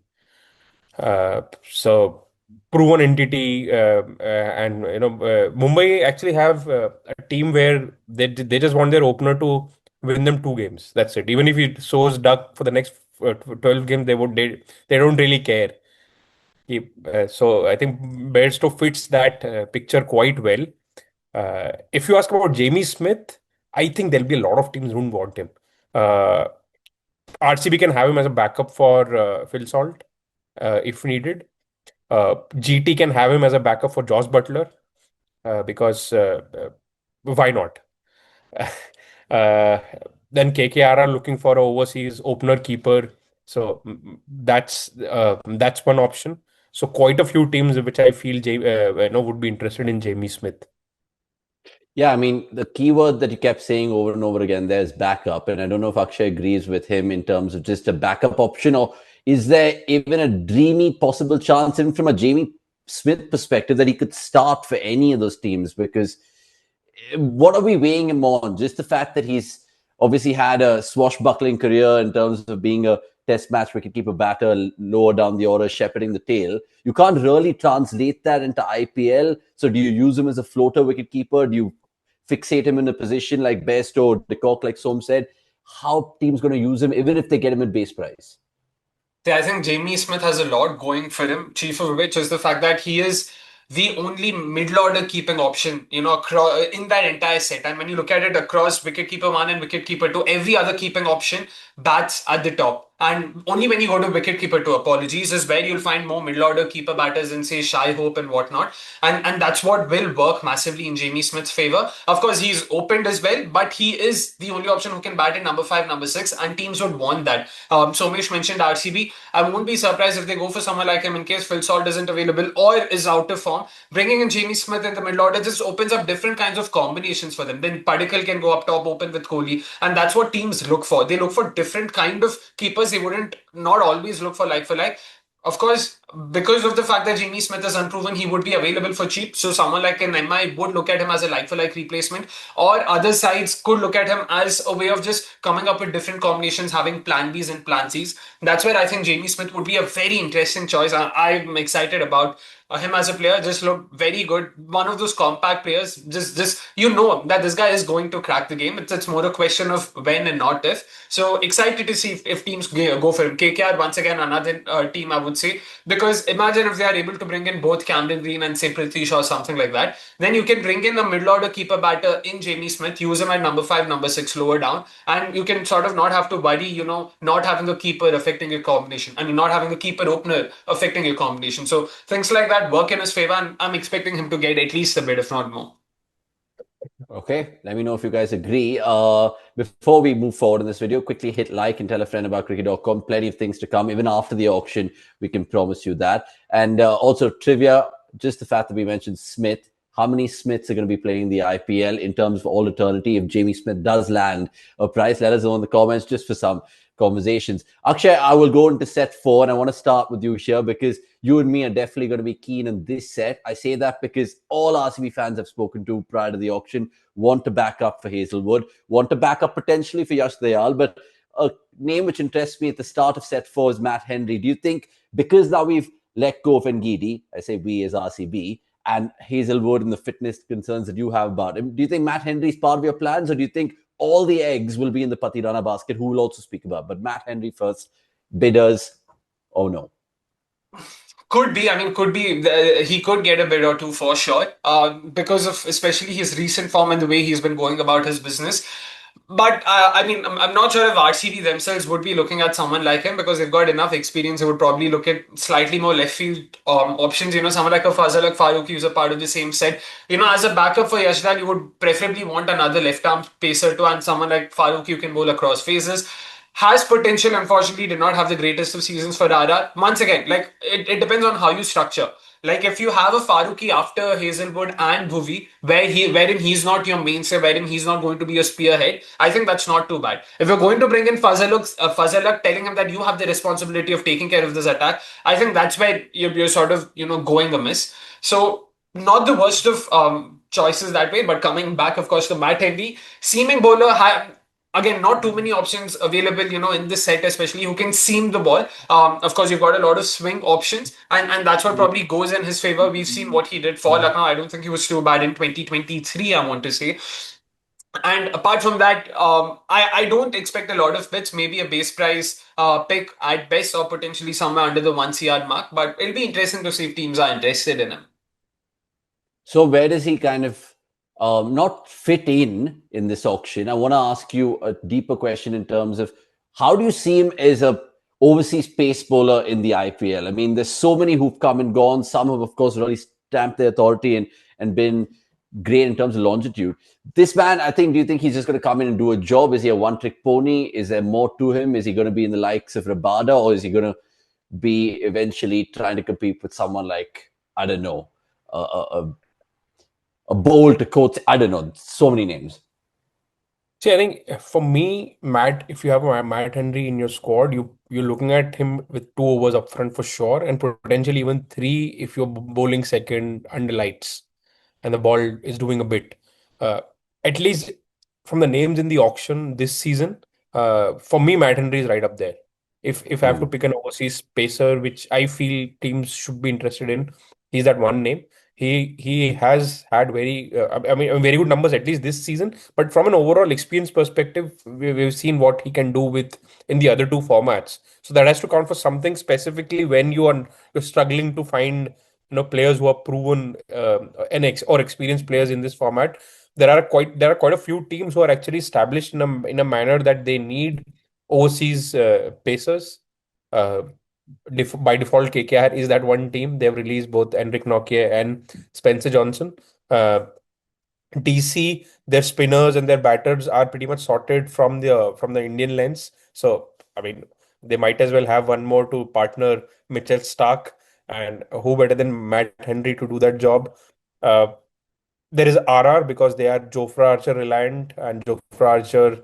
So proven entity, and Mumbai actually have a team where they just want their opener to win them 2 games. That's it. Even if he sows duck for the next 12 games, they don't really care. So I think Bairstow fits that picture quite well. If you ask about Jamie Smith, I think there'll be a lot of teams who won't want him. RCB can have him as a backup for Phil Salt if needed. GT can have him as a backup for Josh Butler because why not? Then KKR are looking for an overseas opener keeper, so that's one option. So quite a few teams which I feel would be interested in Jamie Smith. Yeah, I mean, the keyword that you kept saying over and over again there is backup. And I don't know if Akshay agrees with him in terms of just a backup option, or is there even a dreamy possible chance, even from a Jamie Smith perspective, that he could start for any of those teams? Because what are we weighing him on? Just the fact that he's obviously had a swashbuckling career in terms of being a test match wicketkeeper batter lower down the order, shepherding the tail. You can't really translate that into IPL. So do you use him as a floater wicketkeeper? Do you fixate him in a position like Bairstow or de Kock, like Som said? How teams going to use him, even if they get him at base price? I think Jamie Smith has a lot going for him, chief of which is the fact that he is the only middle order keeping option, across, in that entire set. And when you look at it across wicketkeeper 1 and wicketkeeper 2, every other keeping option bats at the top. And only when you go to wicketkeeper to apologies is where you'll find more middle order keeper batters in say Shai Hope and whatnot. And that's what will work massively in Jamie Smith's favor. Of course, he's opened as well, but he is the only option who can bat in number 5, number 6, and teams would want that. Somesh mentioned RCB. I won't be surprised if they go for someone like him in case Phil Salt isn't available or is out of form. Bringing in Jamie Smith in the middle order just opens up different kinds of combinations for them. Then Padikkal can go up top open with Kohli, and that's what teams look for. They look for different kind of keepers. They wouldn't not always look for like for like. Of course, because of the fact that Jamie Smith is unproven, he would be available for cheap. So someone like an MI would look at him as a like-for-like replacement, or other sides could look at him as a way of just coming up with different combinations, having plan Bs and plan Cs. That's where I think Jamie Smith would be a very interesting choice. I'm excited about him as a player. Just looked very good. One of those compact players. Just you know that this guy is going to crack the game. It's more a question of when and not if. So excited to see if teams go for him. KKR once again another team I would say, because imagine if they are able to bring in both Camden Green and say Prithvi Shaw or something like that. Then you can bring in a middle order keeper batter in Jamie Smith, use him at number 5, number 6 lower down, and you can sort of not have to worry, not having a keeper affecting your combination and not having a keeper opener affecting your combination. So things like that work in his favor, and I'm expecting him to get at least a bit, if not more. Okay, let me know if you guys agree. Before we move forward in this video, quickly hit like and tell a friend about cricket.com. Plenty of things to come. Even after the auction, we can promise you that. And also trivia, just the fact that we mentioned Smith. How many Smiths are going to be playing the IPL in terms of all eternity? If Jamie Smith does land a prize, let us know in the comments just for some conversations. Akshay, I will go into set 4, and I want to start with you here because you and me are definitely going to be keen in this set. I say that because all RCB fans I've spoken to prior to the auction want to back up for Hazelwood, want to back up potentially for Yash Dayal, but a name which interests me at the start of set 4 is Matt Henry. Do you think because now we've let go of Ngidi, I say we as RCB, and Hazelwood and the fitness concerns that you have about him, do you think Matt Henry is part of your plans, or do you think all the eggs will be in the Pathirana basket, who will also speak about? But Matt Henry first, bidders, oh no. Could be. I mean, could be. He could get a bid or two for sure, because of especially his recent form and the way he's been going about his business. But I mean, I'm not sure if RCB themselves would be looking at someone like him because they've got enough experience. They would probably look at slightly more left field options. Someone like a Fazal Farooqi who's a part of the same set. As a backup for Yashdal, you would preferably want another left arm pacer too, and someone like Farooqi you can bowl across phases. Has potential, unfortunately, did not have the greatest of seasons for RR. Once again, like it depends on how you structure. Like if you have a Farooqi after Hazelwood and Bhuvi, wherein he's not your mainstay, wherein he's not going to be a spearhead, I think that's not too bad. If you're going to bring in Fazaluk, telling him that you have the responsibility of taking care of this attack, I think that's where you're sort of going amiss. So not the worst of choices that way, but coming back, of course, to Matt Henry, seaming bowler. Again, not too many options available, in this set, especially who can seam the ball. Of course, you've got a lot of swing options, and that's what probably goes in his favor. We've seen what he did for Lucknow. I don't think he was too bad in 2023, I want to say. And apart from that, I don't expect a lot of bits. Maybe a base price pick at best, or potentially somewhere under the 1 CR mark. But it'll be interesting to see if teams are interested in him. So where does he kind of not fit in this auction? I want to ask you a deeper question in terms of how do you see him as a overseas pace bowler in the IPL? I mean, there's so many who've come and gone. Some have, of course, really stamped their authority and been great in terms of longitude. This man, I think, do you think he's just going to come in and do a job? Is he a one-trick pony? Is there more to him? Is he going to be in the likes of Rabada, or is he going to be eventually trying to compete with someone like, I don't know, a Bolt, a coach, I don't know, so many names. See, I think for me, Matt, if you have a Matt Henry in your squad, you're looking at him with 2 overs up front for sure, and potentially even 3 if you're bowling second under lights and the ball is doing a bit. At least from the names in the auction this season, for me, Matt Henry is right up there. If I have to pick an overseas pacer, which I feel teams should be interested in, he's that one name. He has had very very good numbers at least this season. But from an overall experience perspective, we've seen what he can do with in the other 2 formats. So that has to count for something, specifically when you're struggling to find players who are proven or experienced players in this format. There are quite a few teams who are actually established in a manner that they need overseas pacers. Uh, by default, KKR is that one team. They've released both Enric Nokia and Spencer Johnson. Uh, DC, their spinners and their batters are pretty much sorted from the Indian lens. So I mean, they might as well have one more to partner Mitchell Stark, and who better than Matt Henry to do that job? Uh, there is RR because they are Jofra Archer reliant, and Jofra Archer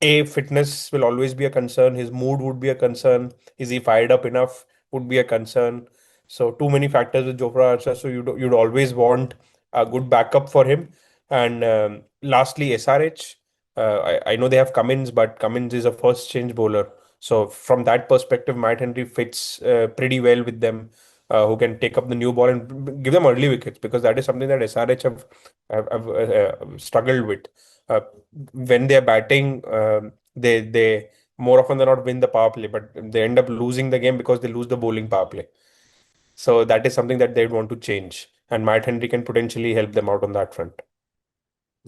fitness will always be a concern. His mood would be a concern. Is he fired up enough? Would be a concern. So too many factors with Jofra Archer. So you'd always want a good backup for him. And lastly, SRH. I know they have Cummins, but Cummins is a first change bowler. So from that perspective, Matt Henry fits pretty well with them. Who can take up the new ball and give them early wickets, because that is something that SRH have struggled with. Uh, when they're batting, they more often than not win the power play, but they end up losing the game because they lose the bowling power play. So that is something that they'd want to change, and Matt Henry can potentially help them out on that front.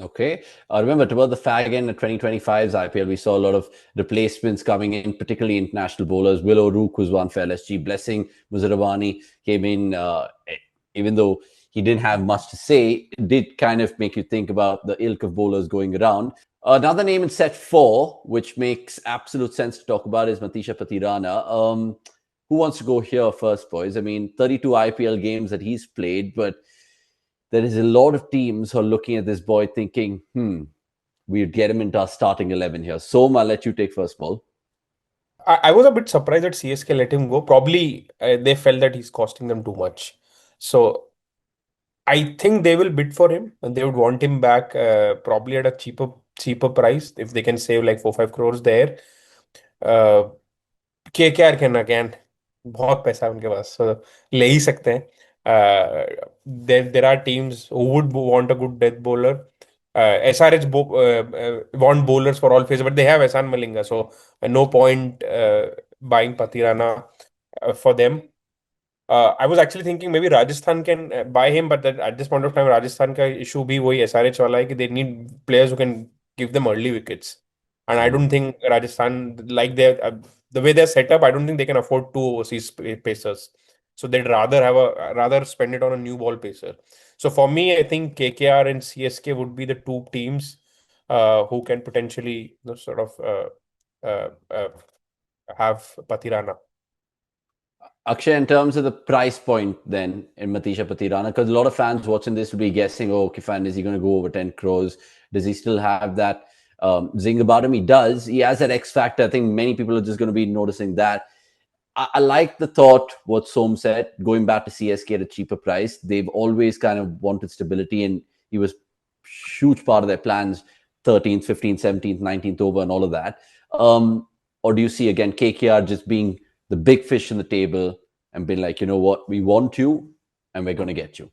Okay. Remember, toward the fag end of 2025's IPL, we saw a lot of replacements coming in, particularly international bowlers. Will O'Rourke was one for LSG. Blessing Muzarabani came in, even though he didn't have much to say, it did kind of make you think about the ilk of bowlers going around. Another name in set 4, which makes absolute sense to talk about, is Matheesha Pathirana. Who wants to go here first, boys? I mean, 32 IPL games that he's played, but there is a lot of teams who are looking at this boy thinking, we'd get him into our starting 11 here. So, I'll let you take first ball. I was a bit surprised that CSK let him go. Probably they felt that he's costing them too much. So I think they will bid for him, and they would want him back probably at a cheaper price if they can save like 4-5 crores there. Uh, KKR can again, बहुत पैसा है उनके पास, so ले ही सकते हैं. There are teams who would want a good death bowler. SRH want bowlers for all phases, but they have Ehsan Malinga, so no point buying Pathirana for them. I was actually thinking maybe Rajasthan can buy him, but at this point of time, Rajasthan का issue भी वही SRH वाला है कि they need players who can give them early wickets. And I don't think Rajasthan, like the way they're set up, I don't think they can afford two overseas pacers. So they'd rather spend it on a new ball pacer. So for me, I think KKR and CSK would be the two teams who can potentially sort of have Pathirana. Akshay, in terms of the price point then in Matheesha Pathirana, because a lot of fans watching this will be guessing, oh, okay, fine, is he going to go over 10 crores? Does he still have that zing about him? He does. He has that X factor. I think many people are just going to be noticing that. I like the thought, what Som said, going back to CSK at a cheaper price. They've always kind of wanted stability, and he was huge part of their plans, 13th, 15th, 17th, 19th over and all of that. Or do you see, again, KKR just being the big fish in the table and being like, you know what, we want you and we're going to get you?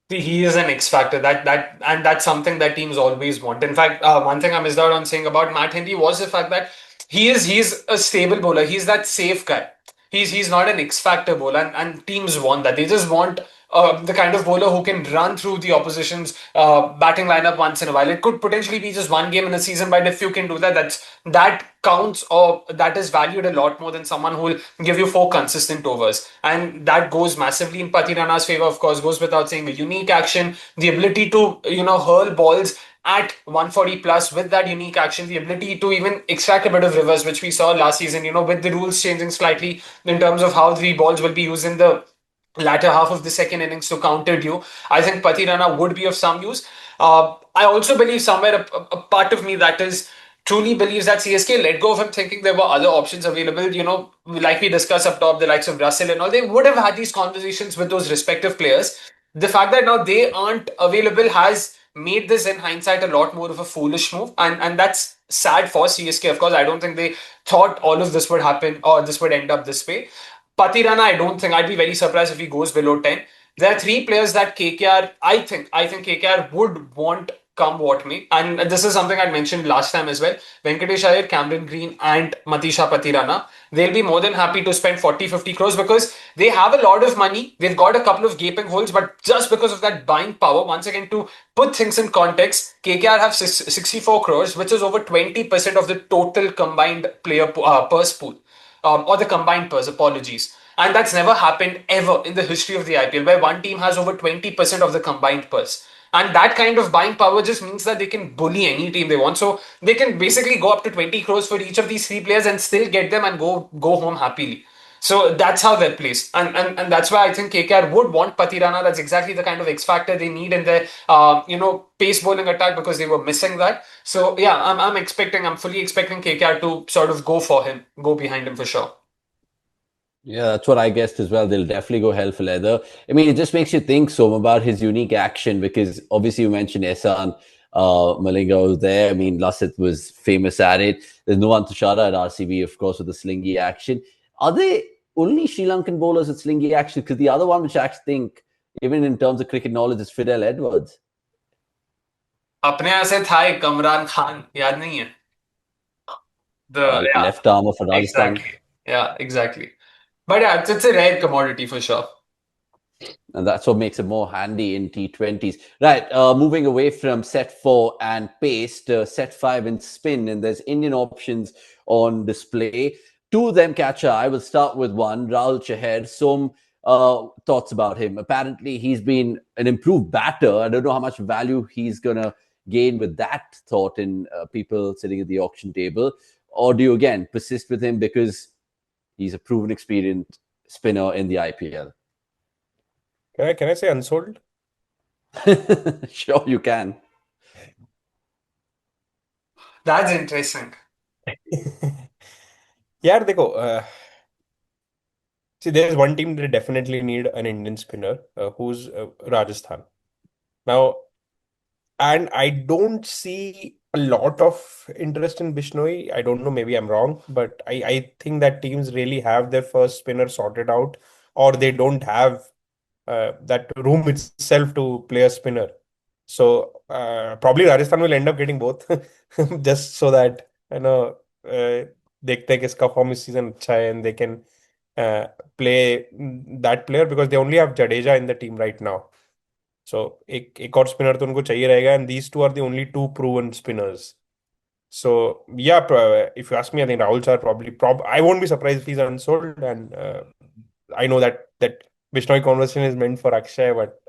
He is an X factor. And that's something that teams always want. In fact, one thing I missed out on saying about Matt Henry was the fact that he's a stable bowler. He's that safe guy. He's not an X factor bowler, and teams want that. They just want the kind of bowler who can run through the opposition's batting lineup once in a while. It could potentially be just one game in a season, but if you can do that, that counts, or that is valued a lot more than someone who will give you 4 consistent overs. And that goes massively in Pathirana's favor, of course, goes without saying. A unique action, the ability to, hurl balls at 140 plus with that unique action, the ability to even extract a bit of reverse, which we saw last season, with the rules changing slightly in terms of how the balls will be used in the latter half of the second innings to counter you. I think Pathirana would be of some use. I also believe somewhere a part of me that is truly believes that CSK let go of him thinking there were other options available. Like we discussed up top, the likes of Russell and all, they would have had these conversations with those respective players. The fact that now they aren't available has made this in hindsight a lot more of a foolish move, and that's sad for CSK. Of course, I don't think they thought all of this would happen or this would end up this way. Pathirana, I don't think, I'd be very surprised if he goes below 10. There are three players that KKR, I think KKR would want come what may. And this is something I mentioned last time as well. Venkatesh Iyer, Cameron Green, and Matheesha Pathirana, they'll be more than happy to spend 40, 50 crores because they have a lot of money. They've got a couple of gaping holes, but just because of that buying power, once again, to put things in context, KKR have 64 crores, which is over 20% of the total combined purse pool, or the combined purse, apologies. And that's never happened ever in the history of the IPL, where one team has over 20% of the combined purse. And that kind of buying power just means that they can bully any team they want. So they can basically go up to 20 crores for each of these three players and still get them and go home happily. So that's how they're placed. And that's why I think KKR would want Patirana. That's exactly the kind of X factor they need in their pace bowling attack, because they were missing that. So yeah, I'm fully expecting KKR to sort of go for him, go behind him for sure. Yeah, that's what I guessed as well. They'll definitely go hell for leather. I mean, it just makes you think, so about his unique action, because obviously you mentioned Ehsan Malinga was there. I mean, Lassit was famous at it. There's no Antashara at RCB, of course, with the slingy action. Are they only Sri Lankan bowlers with slingy action? Because the other one, which I actually think, even in terms of cricket knowledge, is Fidel Edwards. अपने यहाँ से था एक कमरान खान, याद नहीं है? Yeah, Left arm of Rajasthan. exactly. Yeah, exactly. But yeah, it's a rare commodity for sure. And that's what makes it more handy in T20s. Right, moving away from set 4 and pace to set 5 and spin. And there's Indian options on display. Two of them catch eye. I will start with one, Rahul Chahar. Some thoughts about him. Apparently, he's been an improved batter. I don't know how much value he's going to gain with that thought in people sitting at the auction table. Or do you, again, persist with him because he's a proven experienced spinner in the IPL? Can I say unsold? Sure, you can. That's interesting. Yeah, देखो, see, there's one team that definitely need an Indian spinner, who's Rajasthan. Now, and I don't see a lot of interest in Bishnoi. I don't know, maybe I'm wrong, but I think that teams really have their first spinner sorted out, or they don't have that room itself to play a spinner. So probably Rajasthan will end up getting both, just so that देखते हैं किसका form इस season अच्छा है, and they can play that player, because they only have Jadeja in the team right now. So एक और spinner तो उनको चाहिए रहेगा, and these two are the only two proven spinners. So yeah, if you ask me, I think Rahul Chahar I won't be surprised if he's unsold, and I know that Bishnoi conversation is meant for Akshay, but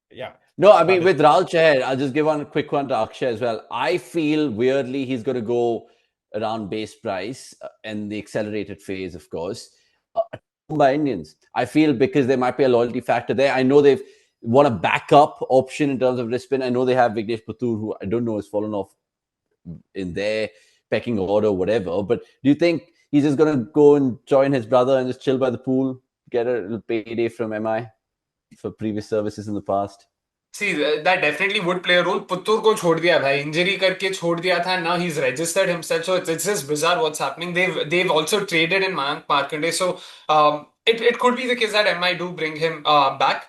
yeah. No, I mean, with Rahul Chahar, I'll just give one quick one to Akshay as well. I feel weirdly he's going to go around base price in the accelerated phase, of course, by Indians. I feel because there might be a loyalty factor there. I know they've want a backup option in terms of wrist spin. I know they have Vignesh Patur, who I don't know has fallen off in their pecking order or whatever. But do you think he's just going to go and join his brother and just chill by the pool, get a little payday from MI for previous services in the past? See, that definitely would play a role. Puttur को छोड़ दिया भाई, injury करके छोड़ दिया था. Now he's registered himself, so it's just bizarre what's happening. They've also traded in Mayank Markanday, so it could be the case that MI do bring him back.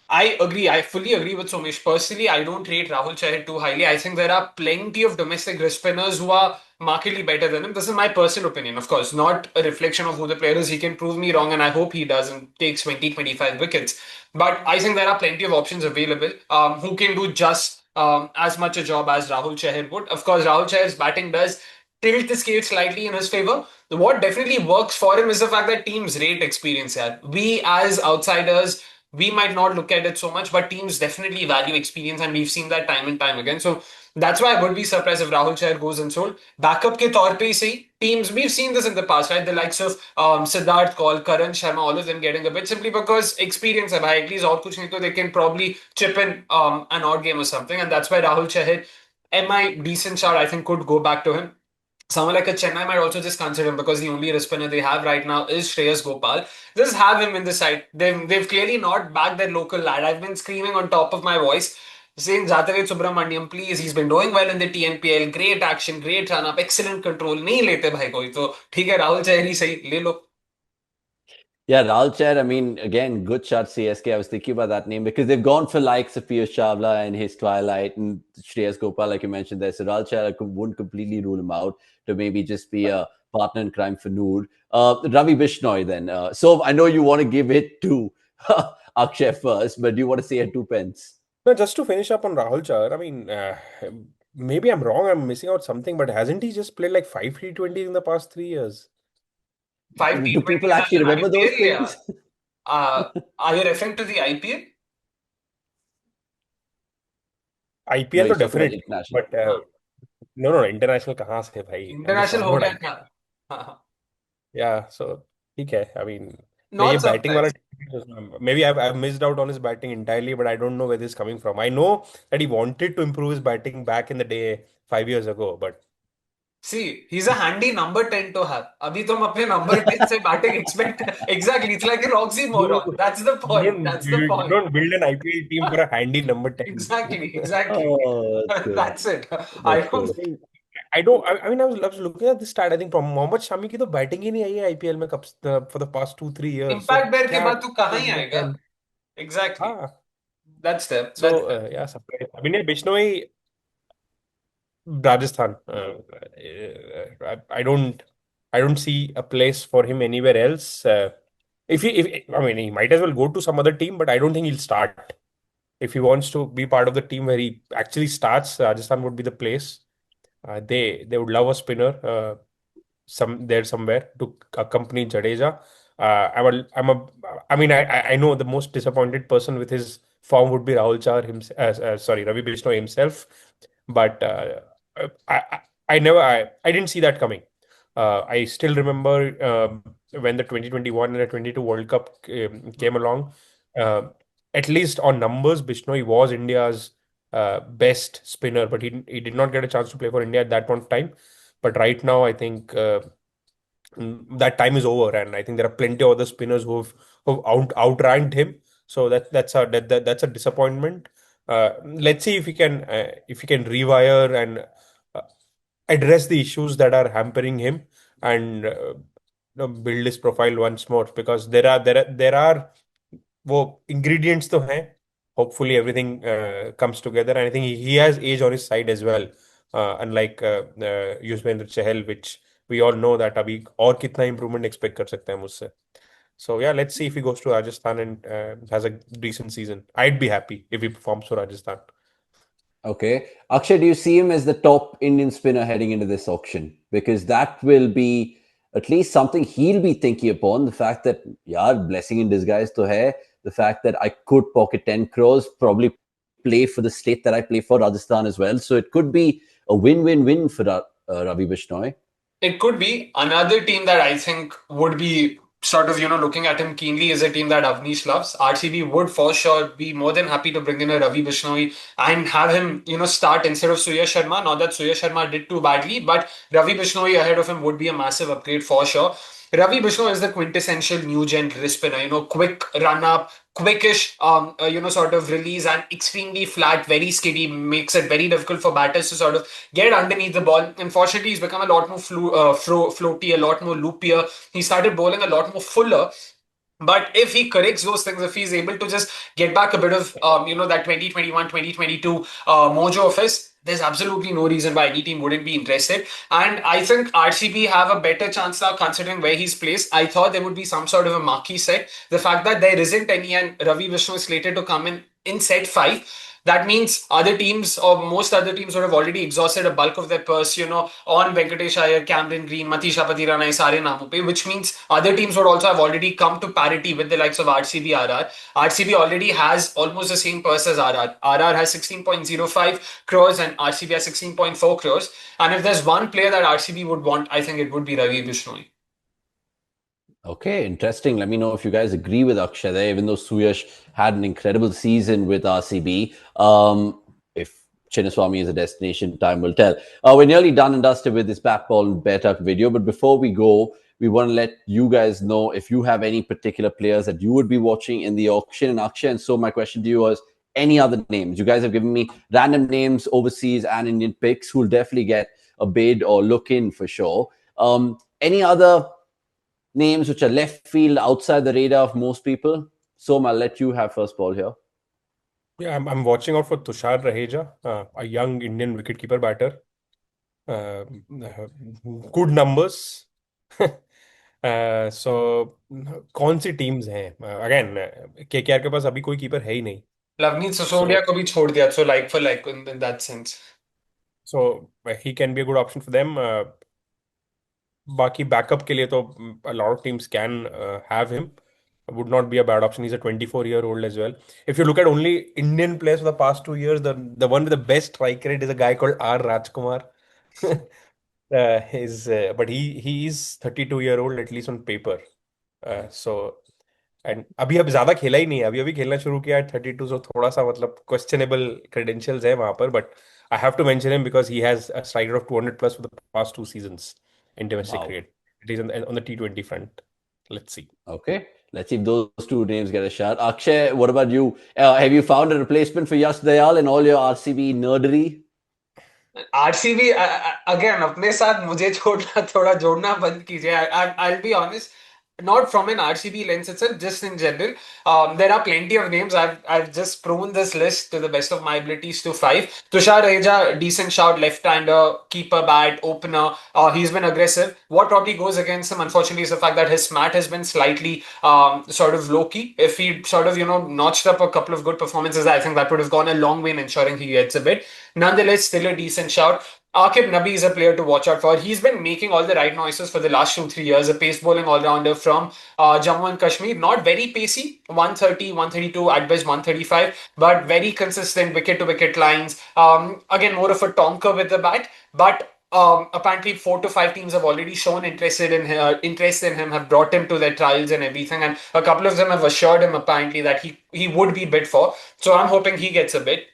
I agree. I fully agree with Somesh. Personally, I don't rate Rahul Chahar too highly. I think there are plenty of domestic wrist spinners who are markedly better than him. This is my personal opinion, of course, not a reflection of who the player is. He can prove me wrong, and I hope he does and takes 20, 25 wickets. But I think there are plenty of options available who can do just as much a job as Rahul Chahar would. Of course, Rahul Chahar's batting does tilt the scale slightly in his favor. What definitely works for him is the fact that teams rate experience here. We as outsiders, we might not look at it so much, but teams definitely value experience, and we've seen that time and time again. So that's why I would be surprised if Rahul Chahar goes unsold. Backup ke taur pe hi teams, we've seen this in the past, right? The likes of Siddharth Kaul, Karan Sharma, all of them getting a bit, simply because experience hai bhai, at least aur kuch nahi to they can probably chip in an odd game or something, and that's why Rahul Chahar, MI decent shot, I think could go back to him. Someone like a Chennai might also just consider him because the only wrist spinner they have right now is Shreyas Gopal. Just have him in the side. They've clearly not backed their local lad. I've been screaming on top of my voice saying Jatavet Subramaniam, please. He's been doing well in the TNPL. Great action, great run up, excellent control. नहीं लेते भाई कोई तो ठीक है राहुल चहर ही सही ले लो. Yeah, Rahul Chahar, I mean, again, good shot CSK. I was thinking about that name because they've gone for likes of Piyush Chawla and his Twilight and Shreyas Gopal, like you mentioned there. So Rahul Chahar wouldn't completely rule him out to maybe just be a partner in crime for Noor. Ravi Bishnoi then. So I know you want to give it to Akshay first, but do you want to say a two pence? No, just to finish up on Rahul Chahar, I mean, maybe I'm wrong, I'm missing out something, but hasn't he just played like 5 T20s in the past 3 years? Five Do people T20s as actually an remember those IPL, things? yeah. Are you referring to the IPL? No, IPL तो he's talking about definitely, international. but no, international कहाँ से भाई? And this international is हो not गया IPL. था. हाँ. Yeah, so ठीक है. I mean, मैं ये Not बैटिंग वाला surprised. maybe I've missed out on his batting entirely, but I don't know where this is coming from. I know that he wanted to improve his batting back in the day 5 years ago, but See, he's a handy number 10 to have. अभी तुम अपने number 10 से batting expect. Exactly, it's like an oxymoron. you That's the point. don't That's the you point. don't build an IPL team for a handy number 10. Exactly. Oh, that's good. That's it. I That's don't. good. I think I don't. I mean, I was looking at this stat. I think Mohammad Shami की तो batting ही नहीं आई है IPL में कब for the past 2-3 years. So Impact Bear के क्या बाद तू कहाँ ही number आएगा? 10? Exactly. हाँ. That's them. That's So them. yeah, surprise. I mean, Bishnoi, Rajasthan. I don't see a place for him anywhere else. If I mean, he might as well go to some other team, but I don't think he'll start. If he wants to be part of the team where he actually starts, Rajasthan would be the place. They would love a spinner somewhere to accompany Jadeja. I mean, I know the most disappointed person with his form would be Rahul Chahar himself. Sorry, Ravi Bishnoi himself. But I didn't see that coming. I still remember when the 2021 and the 22 World Cup came along. Uh, at least on numbers, Bishnoi was India's best spinner, but he did not get a chance to play for India at that point of time. But right now, I think that time is over, and I think there are plenty of other spinners who've outranked him. So that's a disappointment. Let's see if he can rewire and uh, address the issues that are hampering him and build his profile once more, because there are वो ingredients तो हैं. Hopefully everything comes together, and I think he has age on his side as well. Unlike Yuzvendra Chahal, which we all know that अभी और कितना improvement expect कर सकते हैं मुझसे. So yeah, let's see if he goes to Rajasthan and has a decent season. I'd be happy if he performs for Rajasthan. Okay. Akshay, do you see him as the top Indian spinner heading into this auction? Because that will be at least something he'll be thinking upon. The fact that, yeah, blessing in disguise to hai. The fact that I could pocket 10 crores, probably play for the state that I play for, Rajasthan as well. So it could be a win-win-win for Ravi Bishnoi. It could be another team that I think would be sort of, looking at him keenly is a team that Avnish loves. RCB would for sure be more than happy to bring in a Ravi Bishnoi and have him, start instead of Surya Sharma. Not that Surya Sharma did too badly, but Ravi Bishnoi ahead of him would be a massive upgrade for sure. Ravi Bishnoi is the quintessential new gen wrist spinner, quick run up, quickish, sort of release and extremely flat, very skiddy, makes it very difficult for batters to sort of get underneath the ball. Unfortunately, he's become a lot more floaty, a lot more loopier. He started bowling a lot more fuller. But if he corrects those things, if he's able to just get back a bit of, that 2021, 2022 mojo of his, there's absolutely no reason why any team wouldn't be interested. And I think RCB have a better chance now considering where he's placed. I thought there would be some sort of a marquee set. The fact that there isn't any and Ravi Vishnu is slated to come in set 5, that means other teams or most other teams would have already exhausted a bulk of their purse, on Venkatesh Iyer, Cameron Green, Matheesha Pathirana, Sare naamon pe, which means other teams would also have already come to parity with the likes of RCB RR. RCB already has almost the same purse as RR. RR has 16.05 crores and RCB has 16.4 crores. And if there's one player that RCB would want, I think it would be Ravi Bishnoi. Okay, interesting. Let me know if you guys agree with Akshay there, even though Suyash had an incredible season with RCB. If Chinnaswamy is a destination, time will tell. We're nearly done and dusted with this bat ball and bear tuck video, but before we go, we want to let you guys know if you have any particular players that you would be watching in the auction. And Akshay, and so my question to you was, any other names? You guys have given me random names, overseas and Indian picks, who will definitely get a bid or look in for sure. Any other names which are left field outside the radar of most people. So I'll let you have first ball here. Yeah, I'm watching out for Tushar Raheja, a young Indian wicketkeeper batter. Good numbers. सो कौन सी teams हैं again KKR के पास अभी कोई keeper है ही नहीं लवनीत सो सिसोदिया को भी छोड़ दिया, so like for like in that sense. So he can be a good option for them बाकी बैकअप के लिए तो a lot of teams can have him. Would not be a bad option. He's a 24-year-old as well. If you look at only Indian players for the past 2 years, the one with the best strike rate is a guy called R. Rajkumar. But he is 32-year-old at least on paper. So and अभी अब ज्यादा खेला ही नहीं है अभी अभी खेलना शुरू किया है 32 सो थोड़ा सा मतलब क्वेश्चनेबल क्रेडेंशियल्स है वहां पर but I have to mention him because he has a strike rate of 200 plus for the past 2 seasons in domestic Wow. cricket. It is on the T20 front. Let's see. Okay. Let's see if those two names get a shot. Akshay, what about you? Have you found a replacement for Yash Dayal in all your RCB nerdery? RCB again अपने साथ मुझे छोड़ना थोड़ा जोड़ना बंद कीजिए. I'll be honest, not from an RCB lens itself, just in general. There are plenty of names. I've just pruned this list to the best of my abilities to 5. Tushar Raheja, decent shout, left-hander, keeper, bat, opener. He's been aggressive. What probably goes against him, unfortunately, is the fact that his smat has been slightly sort of low-key. If he sort of, notched up a couple of good performances, I think that would have gone a long way in ensuring he gets a bit. Nonetheless, still a decent shout. Akib Nabi is a player to watch out for. He's been making all the right noises for the last 2-3 years. A pace bowling all-rounder from Jammu and Kashmir. Not very pacey, 130, 132, at best 135, but very consistent wicket-to-wicket lines. Again, more of a tonker with the bat, but apparently 4 to 5 teams have already shown interest in him, have brought him to their trials and everything, and a couple of them have assured him apparently that he would be bid for. So I'm hoping he gets a bid.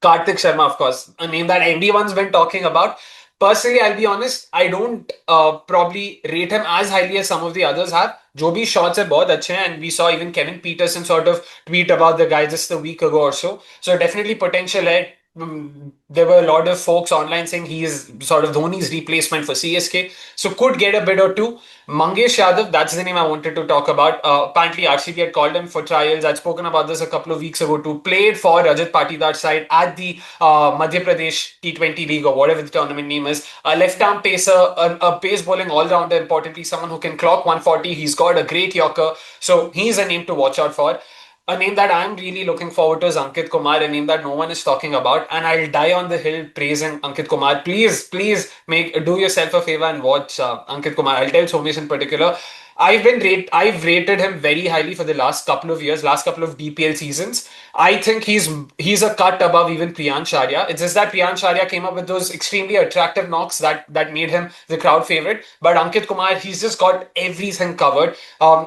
Karthik Sharma, of course, a name that everyone's been talking about. Personally, I'll be honest, I don't probably rate him as highly as some of the others have. जो भी shots है बहुत अच्छे हैं, and we saw even Kevin Peterson sort of tweet about the guy just a week ago or so. So definitely potential है. There were a lot of folks online saying he is sort of Dhoni's replacement for CSK. So could get a bid or two. Mangesh Yadav, that's the name I wanted to talk about. Apparently RCB had called him for trials. I'd spoken about this a couple of weeks ago too. Played for Rajat Patidar's side at the Madhya Pradesh T20 League or whatever the tournament name is. A left-arm pacer, a pace bowling all-rounder, importantly, someone who can clock 140. He's got a great yorker. So he's a name to watch out for. A name that I'm really looking forward to is Ankit Kumar, a name that no one is talking about, and I'll die on the hill praising Ankit Kumar. Please, please do yourself a favor and watch Ankit Kumar. I'll tell Somesh in particular. I've rated him very highly for the last couple of years, last couple of DPL seasons. I think he's a cut above even Priyansh Arya. It's just that Priyansh Arya came up with those extremely attractive knocks that made him the crowd favorite. But Ankit Kumar, he's just got everything covered.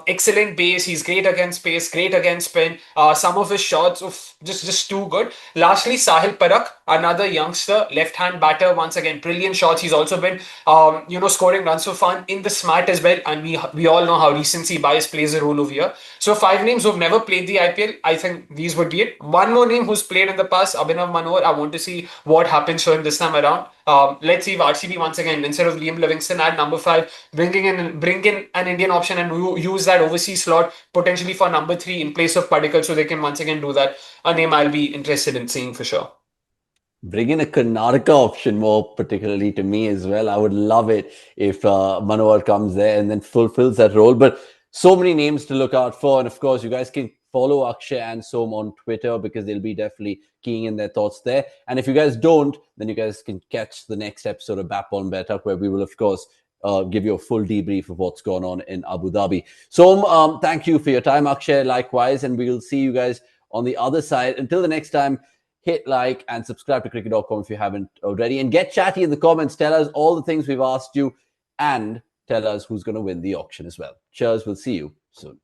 Excellent base. He's great against pace, great against spin. Some of his shots, just too good. Lastly, Sahil Parak, another youngster, left-hand batter. Once again, brilliant shots. He's also been, scoring runs for fun in the smat as well. And we all know how recency bias plays a role over here. So 5 names who've never played the IPL. I think these would be it. One more name who's played in the past, Abhinav Manohar. I want to see what happens for him this time around. Let's see if RCB once again, instead of Liam Livingstone at number 5, bring in an Indian option and use that overseas slot potentially for number 3 in place of Padikkal, so they can once again do that. A name I'll be interested in seeing for sure. Bring in a Karnataka option more particularly to me as well. I would love it if Manohar comes there and then fulfills that role. But so many names to look out for. And of course, you guys can follow Akshay and Som on Twitter because they'll be definitely keying in their thoughts there. And if you guys don't, then you guys can catch the next episode of Bat on Bet Up, where we will, of course, give you a full debrief of what's going on in Abu Dhabi. Som, thank you for your time, Akshay, likewise. And we will see you guys on the other side. Until the next time, hit like and subscribe to cricket.com if you haven't already. And get chatty in the comments. Tell us all the things we've asked you and tell us who's going to win the auction as well. Cheers. We'll see you soon.